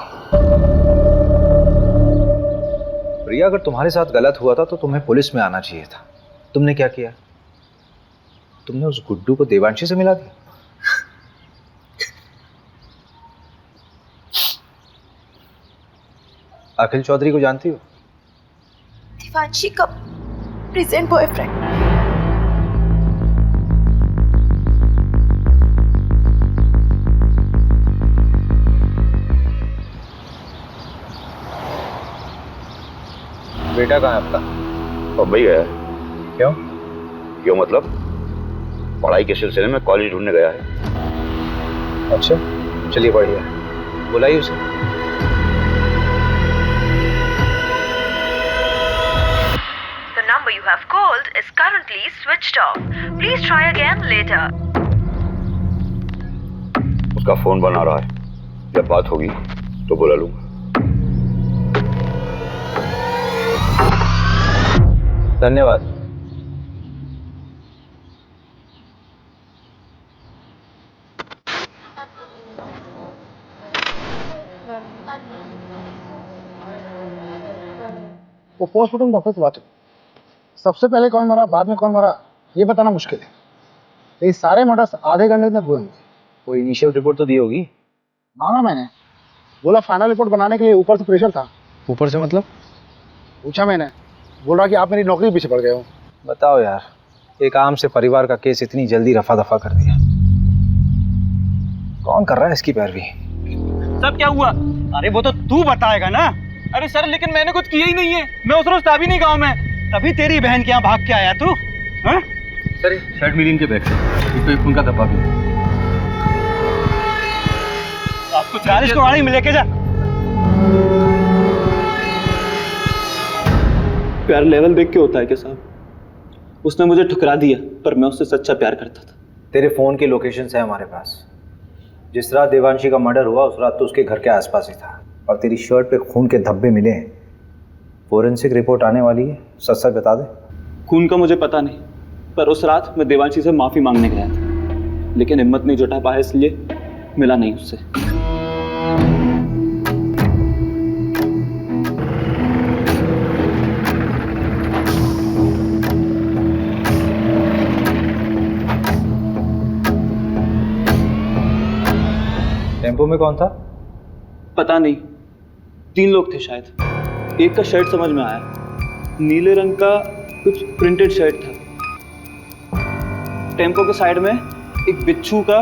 D: प्रिया, अगर तुम्हारे साथ गलत हुआ था तो तुम्हें पुलिस में आना चाहिए था। तुमने क्या किया? तुमने उस गुड्डू को देवांशी से मिला दिया। अखिल चौधरी को जानती हो?
J: देवांशी का प्रेजेंट बॉयफ्रेंड।
D: बेटा कहाँ है आपका?
P: मुंबई गया है।
D: क्यों?
P: क्यों मतलब पढ़ाई के सिलसिले में कॉलेज ढूंढने गया है।
D: अच्छा, चलिए बढ़िया, बुलाइए उसे।
X: The number you have called is currently switched off. Please try again later.
P: उसका फोन बना रहा है, जब बात होगी तो बुला लूंगा।
D: धन्यवाद।
L: वो पोस्टमार्टम डॉक्टर से बात हुई। सबसे पहले कौन मरा, बाद में कौन मरा, ये बताना मुश्किल है। ये सारे मर्डर्स आधे घंटे में पूरे हुए।
D: कोई इनिशियल रिपोर्ट तो दी होगी?
L: मांगा मैंने, बोला फाइनल रिपोर्ट बनाने के लिए ऊपर से प्रेशर था।
D: ऊपर से मतलब?
L: पूछा मैंने, बोल रहा कि आप मेरी नौकरी पीछे पड़ गए हो।
D: बताओ यार, एक आम से परिवार का केस इतनी जल्दी रफा दफा कर दिया। कौन कर रहा है इसकी पैरवी?
H: सब क्या हुआ? अरे वो तो तू बताएगा ना। अरे सर, लेकिन मैंने कुछ किया ही नहीं है। मैं उस रोज था भी नहीं गाँव में, तभी तेरी बहन के यहाँ भाग के आया तू। हाँ?
D: सर, शर्ट मिली इनके बैग से, इसको एक खून का धब्बा भी।
H: आपको 40 को गाड़ी में लेके जा।
Y: प्यार लेवल देख के होता है क्या साहब? उसने मुझे ठुकरा दिया, पर मैं उससे सच्चा प्यार करता था।
D: तेरे फोन की लोकेशंस है हमारे पास। जिस रात देवांशी का मर्डर हुआ उस रात तो उसके घर के आसपास ही था, और तेरी शर्ट पे खून के धब्बे मिले हैं। फोरेंसिक रिपोर्ट आने वाली है, सच सच बता दे।
Y: खून का मुझे पता नहीं, पर उस रात मैं देवांशी से माफी मांगने गया था, लेकिन हिम्मत नहीं जुटा पाया, इसलिए मिला नहीं उससे।
D: टेम्पो में कौन था?
Y: पता नहीं, 3 लोग थे शायद। एक का शर्ट समझ में आया, नीले रंग का कुछ प्रिंटेड शर्ट था। टेम्पो के साइड में एक बिच्छू का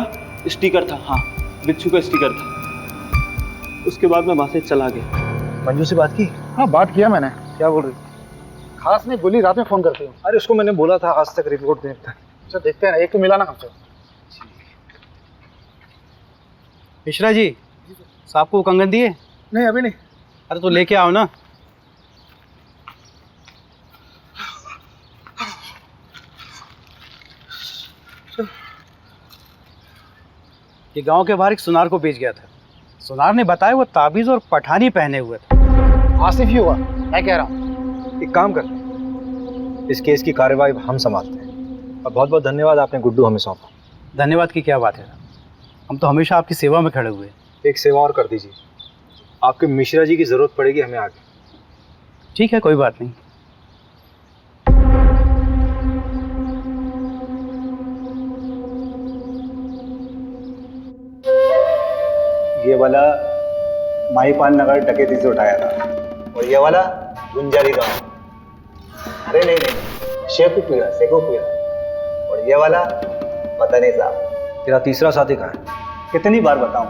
Y: स्टिकर था। हाँ, बिच्छू का स्टिकर था। उसके बाद मैं वहां से चला गया।
D: मंजू से बात की?
L: हाँ, बात किया मैंने। क्या बोल रही? खास नहीं बोली, रात में फोन करती हूँ।
D: अरे उसको मैंने बोला था आज तक रिपोर्ट देखता।
L: अच्छा, देखते हैं ना, एक तो मिला ना हमसे।
R: मिश्रा जी, साहब को कंगन दिए?
L: नहीं, अभी नहीं।
R: अरे तो लेके आओ ना। ये गांव के बाहर एक सुनार को बेच गया था। सुनार ने बताया वो ताबीज और पठानी पहने हुए था।
L: आसिफ ही हुआ, मैं कह रहा हूँ।
D: एक काम करते हैं, इस केस की कार्यवाही हम संभालते हैं। और बहुत बहुत धन्यवाद, आपने गुड्डू हमें सौंपा।
R: धन्यवाद की क्या बात है, हम तो हमेशा आपकी सेवा में खड़े हुए हैं।
D: एक सेवा और कर दीजिए, आपके मिश्रा जी की जरूरत पड़ेगी हमें आगे।
R: ठीक है, कोई बात नहीं।
T: ये वाला माहीपाल नगर डकैती से उठाया था, और ये वाला गुंजारी गांव। अरे नहीं नहीं, शेखुपुरा। और ये वाला पता नहीं साहब।
D: तेरा तीसरा साथी कहाँ है?
T: कितनी बार बताऊं,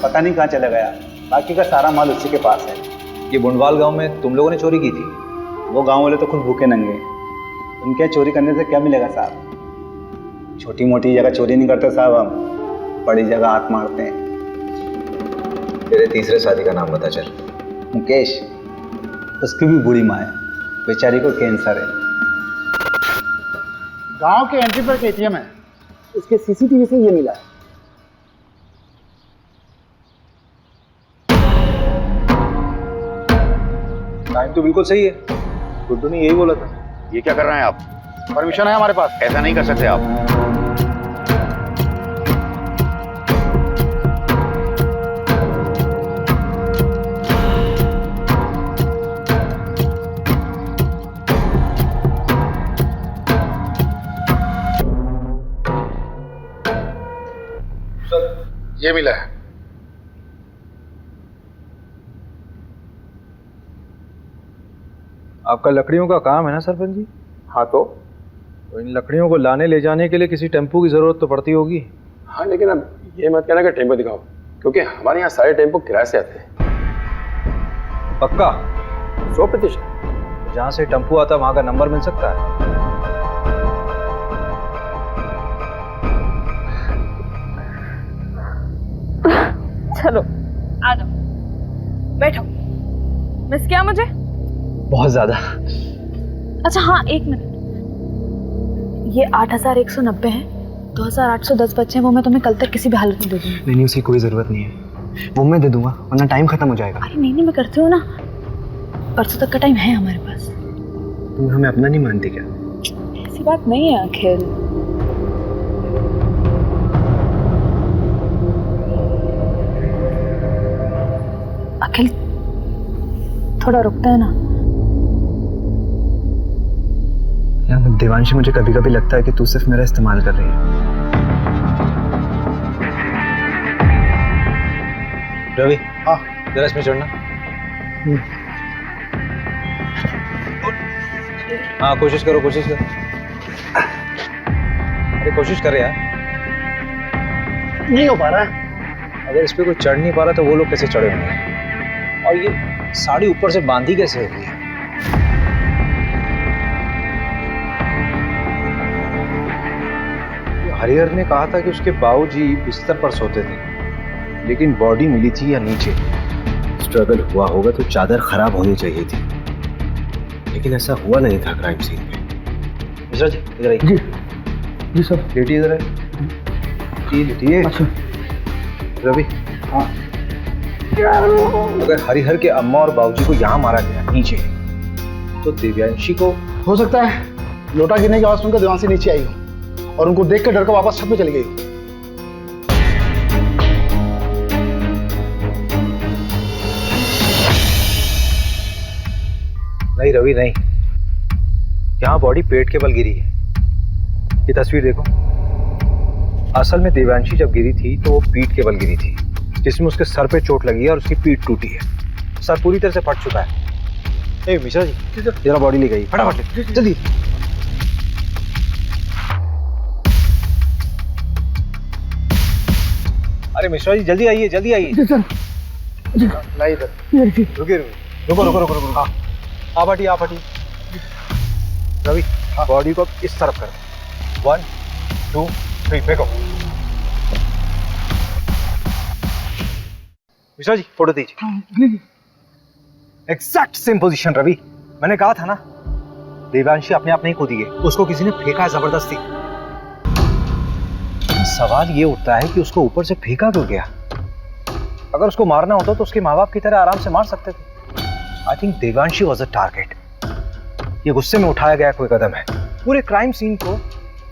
T: पता नहीं कहाँ चला गया। बाकी का सारा माल उसी के पास है।
D: ये बुंडवाल गांव में तुम लोगों ने चोरी की थी?
T: वो गांव वाले तो खुद भूखे नंगे, उनके चोरी करने से क्या मिलेगा साहब। छोटी मोटी जगह चोरी नहीं करते साहब, हम बड़ी जगह हाथ मारते हैं।
D: तेरे तीसरे साथी का नाम बता चल।
T: मुकेश, उसकी भी बुरी माँ है, बेचारी को कैंसर है।
L: गांव के एंट्री पर एटीएम है,
T: उसके सीसीटीवी से ये मिला है।
D: टाइम तो बिल्कुल सही है, गुड्डू ने यही बोला था।
P: ये क्या कर रहे हैं आप?
L: परमिशन है हमारे पास।
P: ऐसा नहीं कर सकते आप।
L: ये मिला है।
D: आपका लकड़ियों का काम है ना सरपंच जी?
C: हाँ तो
D: इन लकड़ियों को लाने ले जाने के लिए किसी टेम्पो की जरूरत तो पड़ती होगी।
C: हाँ, लेकिन अब ये मत कहना कि टेम्पो दिखाओ, क्योंकि हमारे यहाँ सारे टेम्पो किराए से आते हैं।
D: पक्का?
C: 100%।
D: जहाँ से टेम्पो आता वहाँ का नंबर मिल सकता है?
G: चलो आ जाओ, बैठो। मिस किया मुझे?
D: बहुत ज्यादा।
U: अच्छा हाँ, एक मिनट, ये 8190 है, 2810 बच्चे हैं, वो मैं तुम्हें कल तक किसी भी हालत में दे दूंगी।
F: नहीं, उसकी कोई ज़रूरत नहीं है, वो मैं दे दूंगा वरना टाइम खत्म हो जाएगा।
U: अरे नहीं, मैं करती हूँ ना, परसों तक का टाइम है हमारे पास।
F: तुम हमें अपना नहीं मानती क्या?
U: ऐसी बात नहीं है अखिल। अखिल थोड़ा रुकता है ना?
F: यार देवांशी, मुझे कभी कभी लगता है कि तू सिर्फ मेरा इस्तेमाल कर रही है।
D: रवि, हाँ जरा इसमें चढ़ना। हाँ कोशिश करो, कोशिश करो। अरे कोशिश कर यार।
L: नहीं हो पा रहा है।
D: अगर इस पे कोई चढ़ नहीं पा रहा तो वो लोग कैसे चढ़े होंगे? और ये साड़ी ऊपर से बांधी कैसे होगी? हरिहर ने कहा था कि उसके बाबूजी बिस्तर पर सोते थे, लेकिन बॉडी मिली थी या नीचे।
F: स्ट्रगल हुआ होगा तो चादर खराब होनी चाहिए थी, लेकिन ऐसा हुआ नहीं था क्राइम सीन पे।
D: मिश्रा जी इधर आइए।
L: जी जी सर।
D: लेटिए इधर। जी लेटिए।
L: अच्छा
D: रवि,
L: हाँ,
D: अगर हरिहर के अम्मा और बाबूजी को यहाँ मारा गया नीचे, तो दिव्यांशी को
L: हो सकता है लोटा गिरने की आवाज सुनकर देवांशी नीचे आई हो और उनको देख कर डर कर वापस छत में चली गई हो।
D: नहीं रवि नहीं, यहाँ बॉडी पेट के बल गिरी है। ये तस्वीर देखो। असल में देवांशी जब गिरी थी तो वो पीठ के बल गिरी थी, जिसमें उसके सर पे चोट लगी है और उसकी पीठ टूटी है। सर पूरी तरह से फट चुका है। ए मिश्रा जी जरा बॉडी ले गई, फटाफट जल्दी। अरे मिश्रा जी जल्दी आइए, जल्दी आइए।
L: लाई इधर।
D: रुकिए रुको रुको रुको रुको। आप हटिए, आप हटिए। रवि बॉडी को इस तरफ करो। 1 2 3 फेंको। मिश्रा जी फोटो दीजिए। Exact same position Ravi. मैंने कहा था ना, देवांशी अपने आप नहीं कूदी है, उसको किसी ने फेंका है जबरदस्ती। सवाल ये उठता है कि उसको ऊपर से फेंका क्यों गया? अगर उसको मारना होता तो उसके माँ बाप की तरह आराम से मार सकते थे। I think Devanshi was a target. ये गुस्से में उठाया गया कोई कदम है। पूरे क्राइम सीन को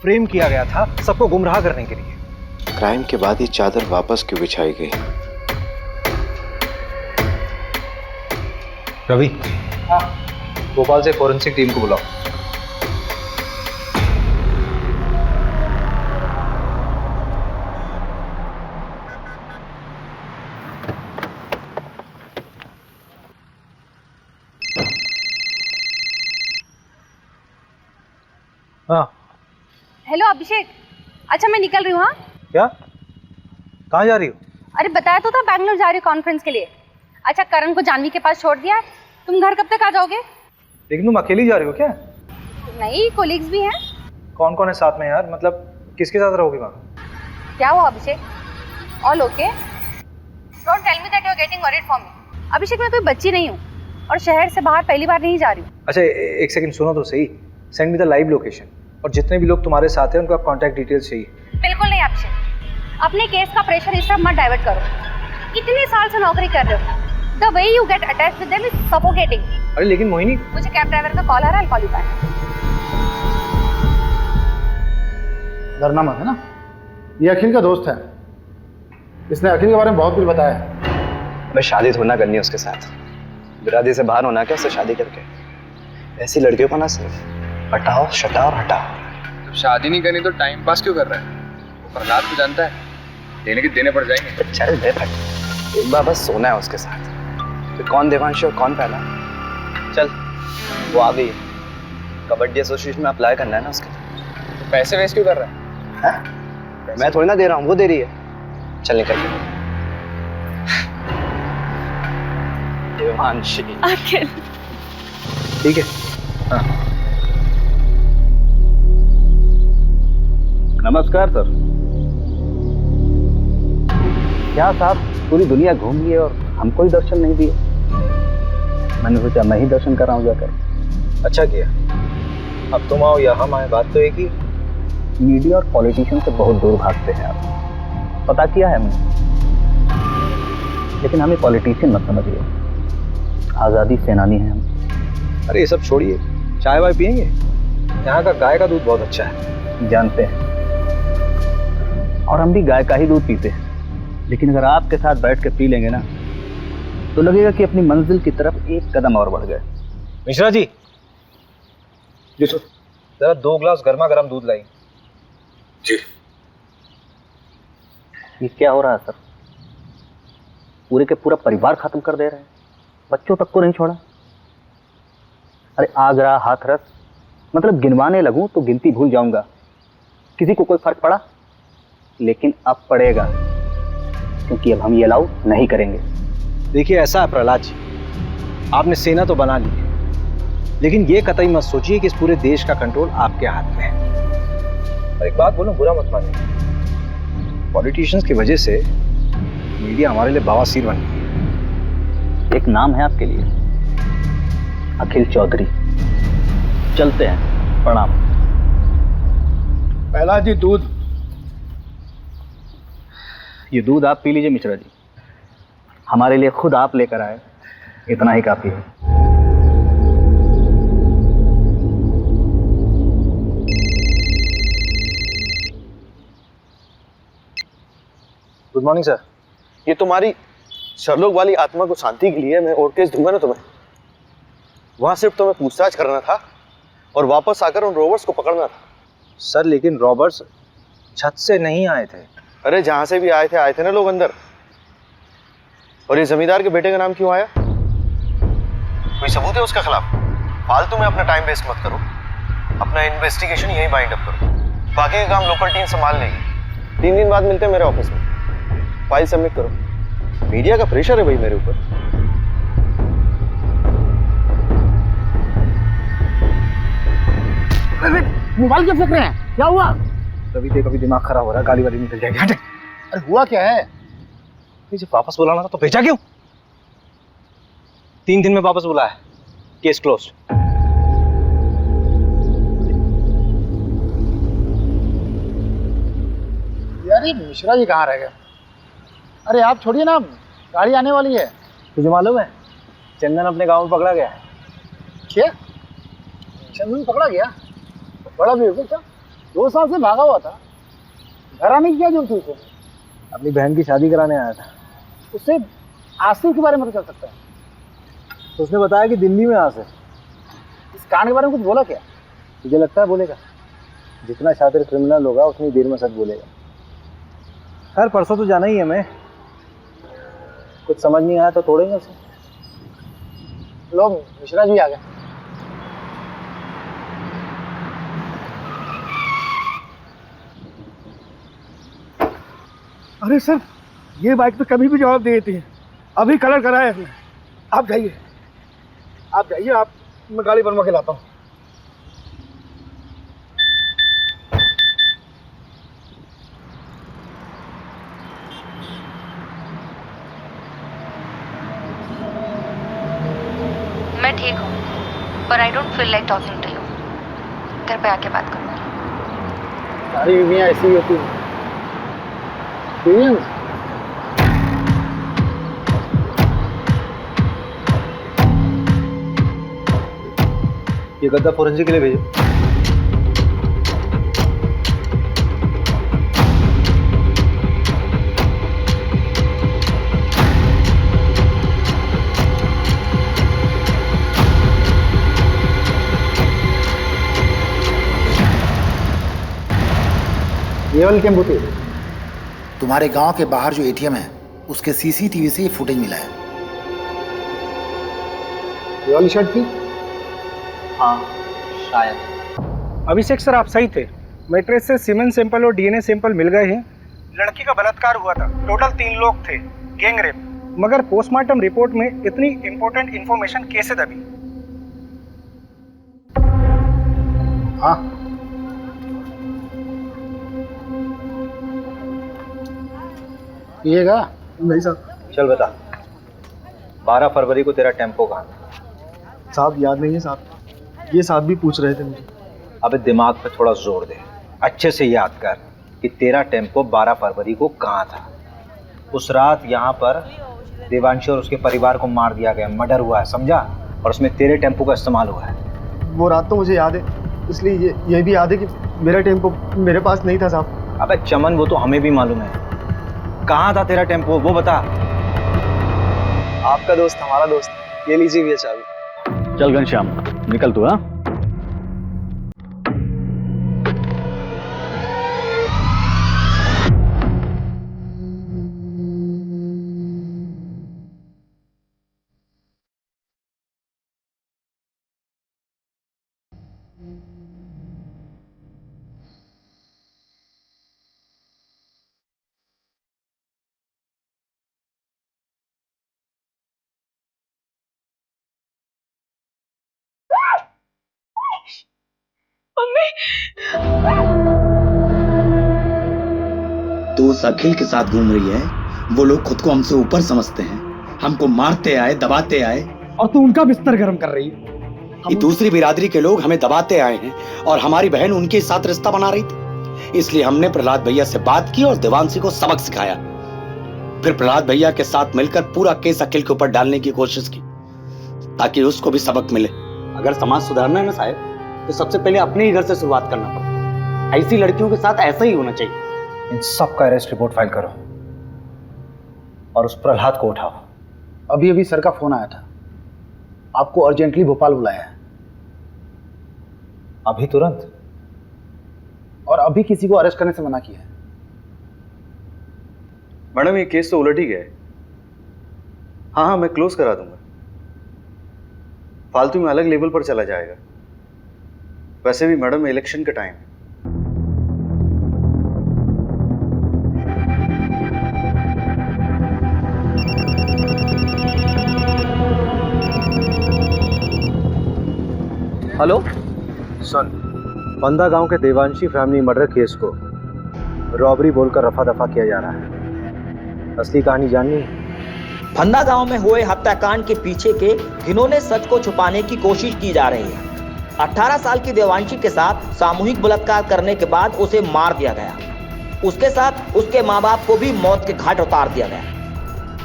D: फ्रेम किया गया था सबको गुमराह करने के लिए।
E: क्राइम के बाद ये चादर वापस क्यों बिछाई गई?
D: रवि, हाँ भोपाल से फोरेंसिक टीम को बुलाओ। हाँ
U: हेलो अभिषेक, अच्छा मैं निकल रही हूँ। हाँ
D: क्या? कहाँ जा रही हो?
U: अरे बताया तो था, बैंगलोर जा रही हूँ कॉन्फ्रेंस के लिए। अच्छा करण को जानवी के पास छोड़ दिया है, तुम घर कब तक आ जाओगे?
D: लेकिन तुम अकेली जा रही हो क्या?
U: नहीं, कोलीग्स भी हैं।
D: कौन कौन है साथ में यार? मतलब किसके साथ रहोगी वहाँ?
U: क्या हुआ Abhishek? All okay? Don't tell me that you are getting worried for me. Abhishek मैं कोई बच्ची नहीं हूँ और शहर से बाहर पहली बार नहीं जा रही हूँ।
D: अच्छा एक सेकंड सुनो तो सही। Send me the live location, और जितने भी लोग तुम्हारे साथ हैं उनका कॉन्टैक्ट डिटेल्स चाहिए।
U: बिल्कुल नहीं अभिषेक, अपने केस का प्रेशर इस तरफ मत डाइवर्ट करो। इतने साल से नौकरी कर रहे हो, the way you get attached with them is suffocating.
D: अरे लेकिन मोहिनी,
U: मुझे कैब ड्राइवर का कॉल आ रहा है, I'll call you back।
L: डरना मत, है ना? ये अखिल का दोस्त है, इसने अखिल के बारे में बहुत कुछ बताया है।
F: मैं शादी थोड़ा करनी है उसके साथ, बिरादरी से बाहर होना क्या उससे शादी करके? ऐसी लड़कियों को ना सिर्फ हटाओ, शटाओ और हटाओ।
C: शादी नहीं करनी तो टाइम पास क्यों कर रहा है? वो प्रहलाद को जानता है,
P: देने के देने पड़ जाएंगे।
F: चल दे भाई, एक बार बस सोना है उसके साथ। तो कौन देवांशी और कौन पहला? चल, वो आ गई है। कबड्डी एसोसिएशन में अप्लाई करना है ना उसके लिए।
P: तो पैसे वेस्ट क्यों कर रहा है?
F: मैं थोड़ी ना दे रहा हूँ, वो दे रही है। चल निकल। देवांशी
U: अखिल,
F: ठीक है। हाँ।
R: नमस्कार सर। क्या साहब, पूरी दुनिया घूम लिए और हमको ही दर्शन नहीं दिए। मैंने सोचा मैं ही दर्शन कर रहा हूँ जाकर।
D: अच्छा किया। अब तुम आओ या हम आए, बात तो एक ही।
R: मीडिया और पॉलिटिशियन से बहुत दूर भागते हैं आप, पता किया है हमने। लेकिन हमें पॉलिटिशियन मत समझिए, आज़ादी सेनानी हैं हम।
D: अरे ये सब छोड़िए, चाय वाय पियेंगे? यहाँ का गाय का दूध बहुत अच्छा है।
R: जानते हैं, और हम भी गाय का ही दूध पीते हैं। लेकिन अगर आपके साथ बैठ के पी लेंगे ना, तो लगेगा कि अपनी मंजिल की तरफ एक कदम और बढ़ गए।
D: मिश्रा जी, जरा 2 ग्लास गर्मा गर्म दूध लाई।
P: जी।
R: ये क्या हो रहा है सर? पूरे के पूरा परिवार खत्म कर दे रहे हैं, बच्चों तक को नहीं छोड़ा। अरे आगरा, हाथरस, मतलब गिनवाने लगूं तो गिनती भूल जाऊंगा। किसी को कोई फर्क पड़ा? लेकिन अब पड़ेगा, क्योंकि अब हम ये अलाउ नहीं करेंगे।
D: देखिए ऐसा है प्रहलाद जी, आपने सेना तो बना ली है, लेकिन ये कतई मत सोचिए कि इस पूरे देश का कंट्रोल आपके हाथ में है। और एक बात बोलूं, बुरा मत मानिए, पॉलिटिशियंस की वजह से मीडिया हमारे लिए बवासीर बन गई।
R: एक नाम है आपके लिए, अखिल चौधरी। चलते हैं, प्रणाम।
L: पहला जी दूध।
R: ये दूध आप पी लीजिए मिश्रा जी, हमारे लिए खुद आप लेकर आए, इतना ही काफी है।
D: Good morning sir.
I: ये तुम्हारी शर्लोक वाली आत्मा को शांति के लिए मैं और केस दूंगा ना तुम्हें। वहां सिर्फ तुम्हें पूछताछ करना था और वापस आकर उन रोबर्ट्स को पकड़ना था।
D: सर लेकिन रॉबर्ट्स छत से नहीं आए थे।
I: अरे जहां से भी आए थे ना लोग अंदर। और ये जमींदार के बेटे का नाम क्यों आया? कोई सबूत है उसके खिलाफ? फालतू में अपना टाइम वेस्ट मत करो, अपना इन्वेस्टिगेशन यहीं बाइंड अप करो। बाकी का काम लोकल टीम संभाल लेगी। 3 दिन बाद मिलते हैं मेरे ऑफिस में, फाइल सबमिट करो। मीडिया का प्रेशर है भाई मेरे ऊपर।
L: मोबाइल क्यों फेंक रहे हैं? क्या हुआ?
D: कभी देख कभी दिमाग खराब हो रहा है, गाली वाली निकल जाएगी। हटे।
L: अरे हुआ क्या है?
D: जब वापस बुलाना था तो भेजा क्यों? 3 दिन में वापस बुलाया, केस क्लोज।
L: यार ये मिश्रा जी कहाँ रह गए? अरे आप छोड़िए ना, गाड़ी आने वाली है।
D: तुझे मालूम है चंदन अपने गांव में पकड़ा गया है।
L: क्या? चंदन पकड़ा गया? बड़ा बेवकूफ था, 2 साल से भागा हुआ था। घर आने की क्या जरूरत थी उसे?
D: अपनी बहन की शादी कराने आया था।
L: उससे आसिफ के बारे में पता चल सकता है।
D: तो उसने बताया कि दिल्ली में आसिफ।
L: इस कांड के बारे में कुछ बोला क्या?
D: तुझे लगता है बोलेगा? जितना शातिर क्रिमिनल होगा उतनी देर में सच बोलेगा। खैर परसों तो जाना ही है हमें, कुछ समझ नहीं आया तो तोड़ेंगे उसे।
L: लोग मिश्रा जी आ गए। अरे सर, ये बाइक तो कभी भी जवाब दे देती है। अभी कलर कराया है। आप जाइए, मैं गाड़ी बनवा के लाता हूँ।
U: मैं ठीक हूँ, पर I don't feel like talking to you. घर पे आके बात करूँगी।
L: सारी बीवियाँ ऐसी ही होती हैं। एक्सपीरियंस।
D: ये गद्दा फोरेंसिक के लिए भेजो।
L: ये वाली टेम्पो थी। तुम्हारे गांव के बाहर जो एटीएम है उसके सीसीटीवी से ये फुटेज मिला है।
R: ये वाली शर्ट थी?
D: हाँ शायद।
R: अभिषेक सर आप सही थे, मैट्रेस से सीमेंट सैंपल और डीएनए सैंपल मिल गए हैं। लड़की का बलात्कार हुआ था, टोटल 3 लोग थे, गैंग रेप। मगर पोस्टमार्टम रिपोर्ट में इतनी इंपॉर्टेंट इंफॉर्मेशन कैसे दबी?
L: हाँ पिएगा?
R: नहीं साहब।
D: चल बता, 12 फरवरी को तेरा टेम्पो कहाँ था?
R: साहब याद नहीं है साहब, ये साहब भी पूछ रहे थे मुझे।
D: अबे दिमाग पे थोड़ा जोर दे, अच्छे से याद कर कि तेरा टेम्पो 12 फरवरी को कहाँ था। उस रात यहाँ पर देवांशी और उसके परिवार को मार दिया गया, मर्डर हुआ है, समझा? और उसमें तेरे टेम्पो का इस्तेमाल हुआ है।
R: वो रात तो मुझे याद है, इसलिए ये भी याद है कि मेरा टेम्पो मेरे पास नहीं था साहब।
D: अबे चमन वो तो हमें भी मालूम है, कहाँ था तेरा टेम्पो वो बता।
F: आपका दोस्त हमारा दोस्त, ये लीजिए भैया चाबी।
Y: चल घनश्याम निकल तू। हाँ
A: तो उस अखिल के साथ घूम रही है। वो लोग खुद को हमसे ऊपर समझते हैं, हमको मारते आए, दबाते आए,
R: और तू उनका बिस्तर गर्म कर रही है।
A: ये दूसरी बिरादरी के लोग हमें दबाते आए हैं और हमारी बहन उनके साथ रिश्ता बना रही थी। इसलिए हमने प्रहलाद भैया से बात की और देवांशी को सबक सिखाया। फिर प्रहलाद भैया के साथ मिलकर पूरा केस अखिल के ऊपर डालने की कोशिश की ताकि उसको भी सबक मिले।
H: अगर समाज सुधारना है ना साहब, तो सबसे पहले अपने ही घर से शुरुआत करना पड़ता। ऐसी लड़कियों के साथ ऐसा ही होना चाहिए।
D: इन सब का अरेस्ट रिपोर्ट फाइल करो और उस प्रहलाद को उठाओ।
L: अभी अभी सर का फोन आया था, आपको अर्जेंटली भोपाल बुलाया है।
D: अभी तुरंत?
L: और अभी किसी को अरेस्ट करने से मना किया है।
F: मैडम ये केस तो उलट ही गया है। हाँ मैं क्लोज करा दूंगा, फालतू में अलग लेवल पर चला जाएगा। वैसे भी मैडम इलेक्शन का टाइम है।
D: हेलो
R: सुन, बंदा गांव के देवांशी फैमिली मर्डर केस को रॉबरी बोलकर रफा दफा किया जा रहा है। असली कहानी जाननी है?
K: फंदा गांव में हुए हत्याकांड के पीछे के घिनौने सच को छुपाने की कोशिश की जा रही है। 18 साल की देवांशी के साथ सामूहिक बलात्कार करने के बाद उसे मार दिया गया। उसके साथ उसके माँ बाप को भी मौत के घाट उतार दिया गया।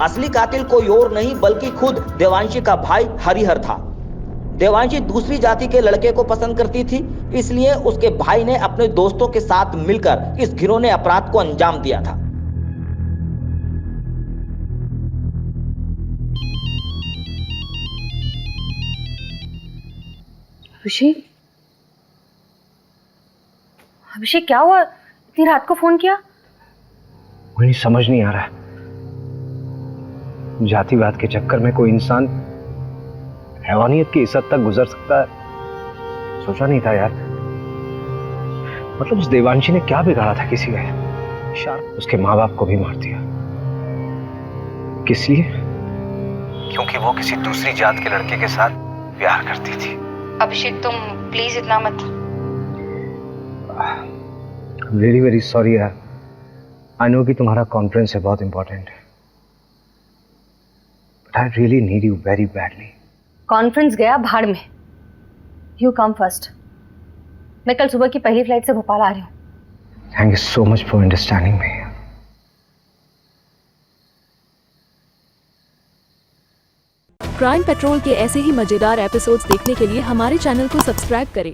K: असली कातिल कोई और नहीं बल्कि खुद देवांशी का भाई हरिहर था। देवांशी दूसरी जाति के लड़के को पसंद करती थी, इसलिए उसके भाई ने अपने दोस्तों के साथ मिलकर इस घिनौने अपराध को अंजाम दिया था।
U: अभिषेक, अभिषेक क्या हुआ? इतनी रात को फोन किया?
D: मुझे समझ नहीं आ रहा है, जातिवाद के चक्कर में कोई इंसान हैवानियत की इज्जत तक गुजर सकता है, सोचा नहीं था यार। मतलब उस देवांशी ने क्या बिगाड़ा था किसी का? उसके माँ बाप को भी मार दिया। किस लिए? क्योंकि वो किसी दूसरी जात के लड़के के साथ प्यार करती थी।
U: अभिषेक तुम प्लीज इतना मत।
D: वेरी वेरी सॉरी यार, आई नो कि तुम्हारा कॉन्फ्रेंस है, बहुत इंपॉर्टेंट है, but I really need you very badly.
U: Conference गया भाड़ में, यू कम फर्स्ट। मैं कल सुबह की पहली फ्लाइट से भोपाल आ रही हूँ।
D: Thank you so much for understanding me.
Q: Crime petrol के ऐसे ही मजेदार एपिसोड्स देखने के लिए हमारे चैनल को सब्सक्राइब करें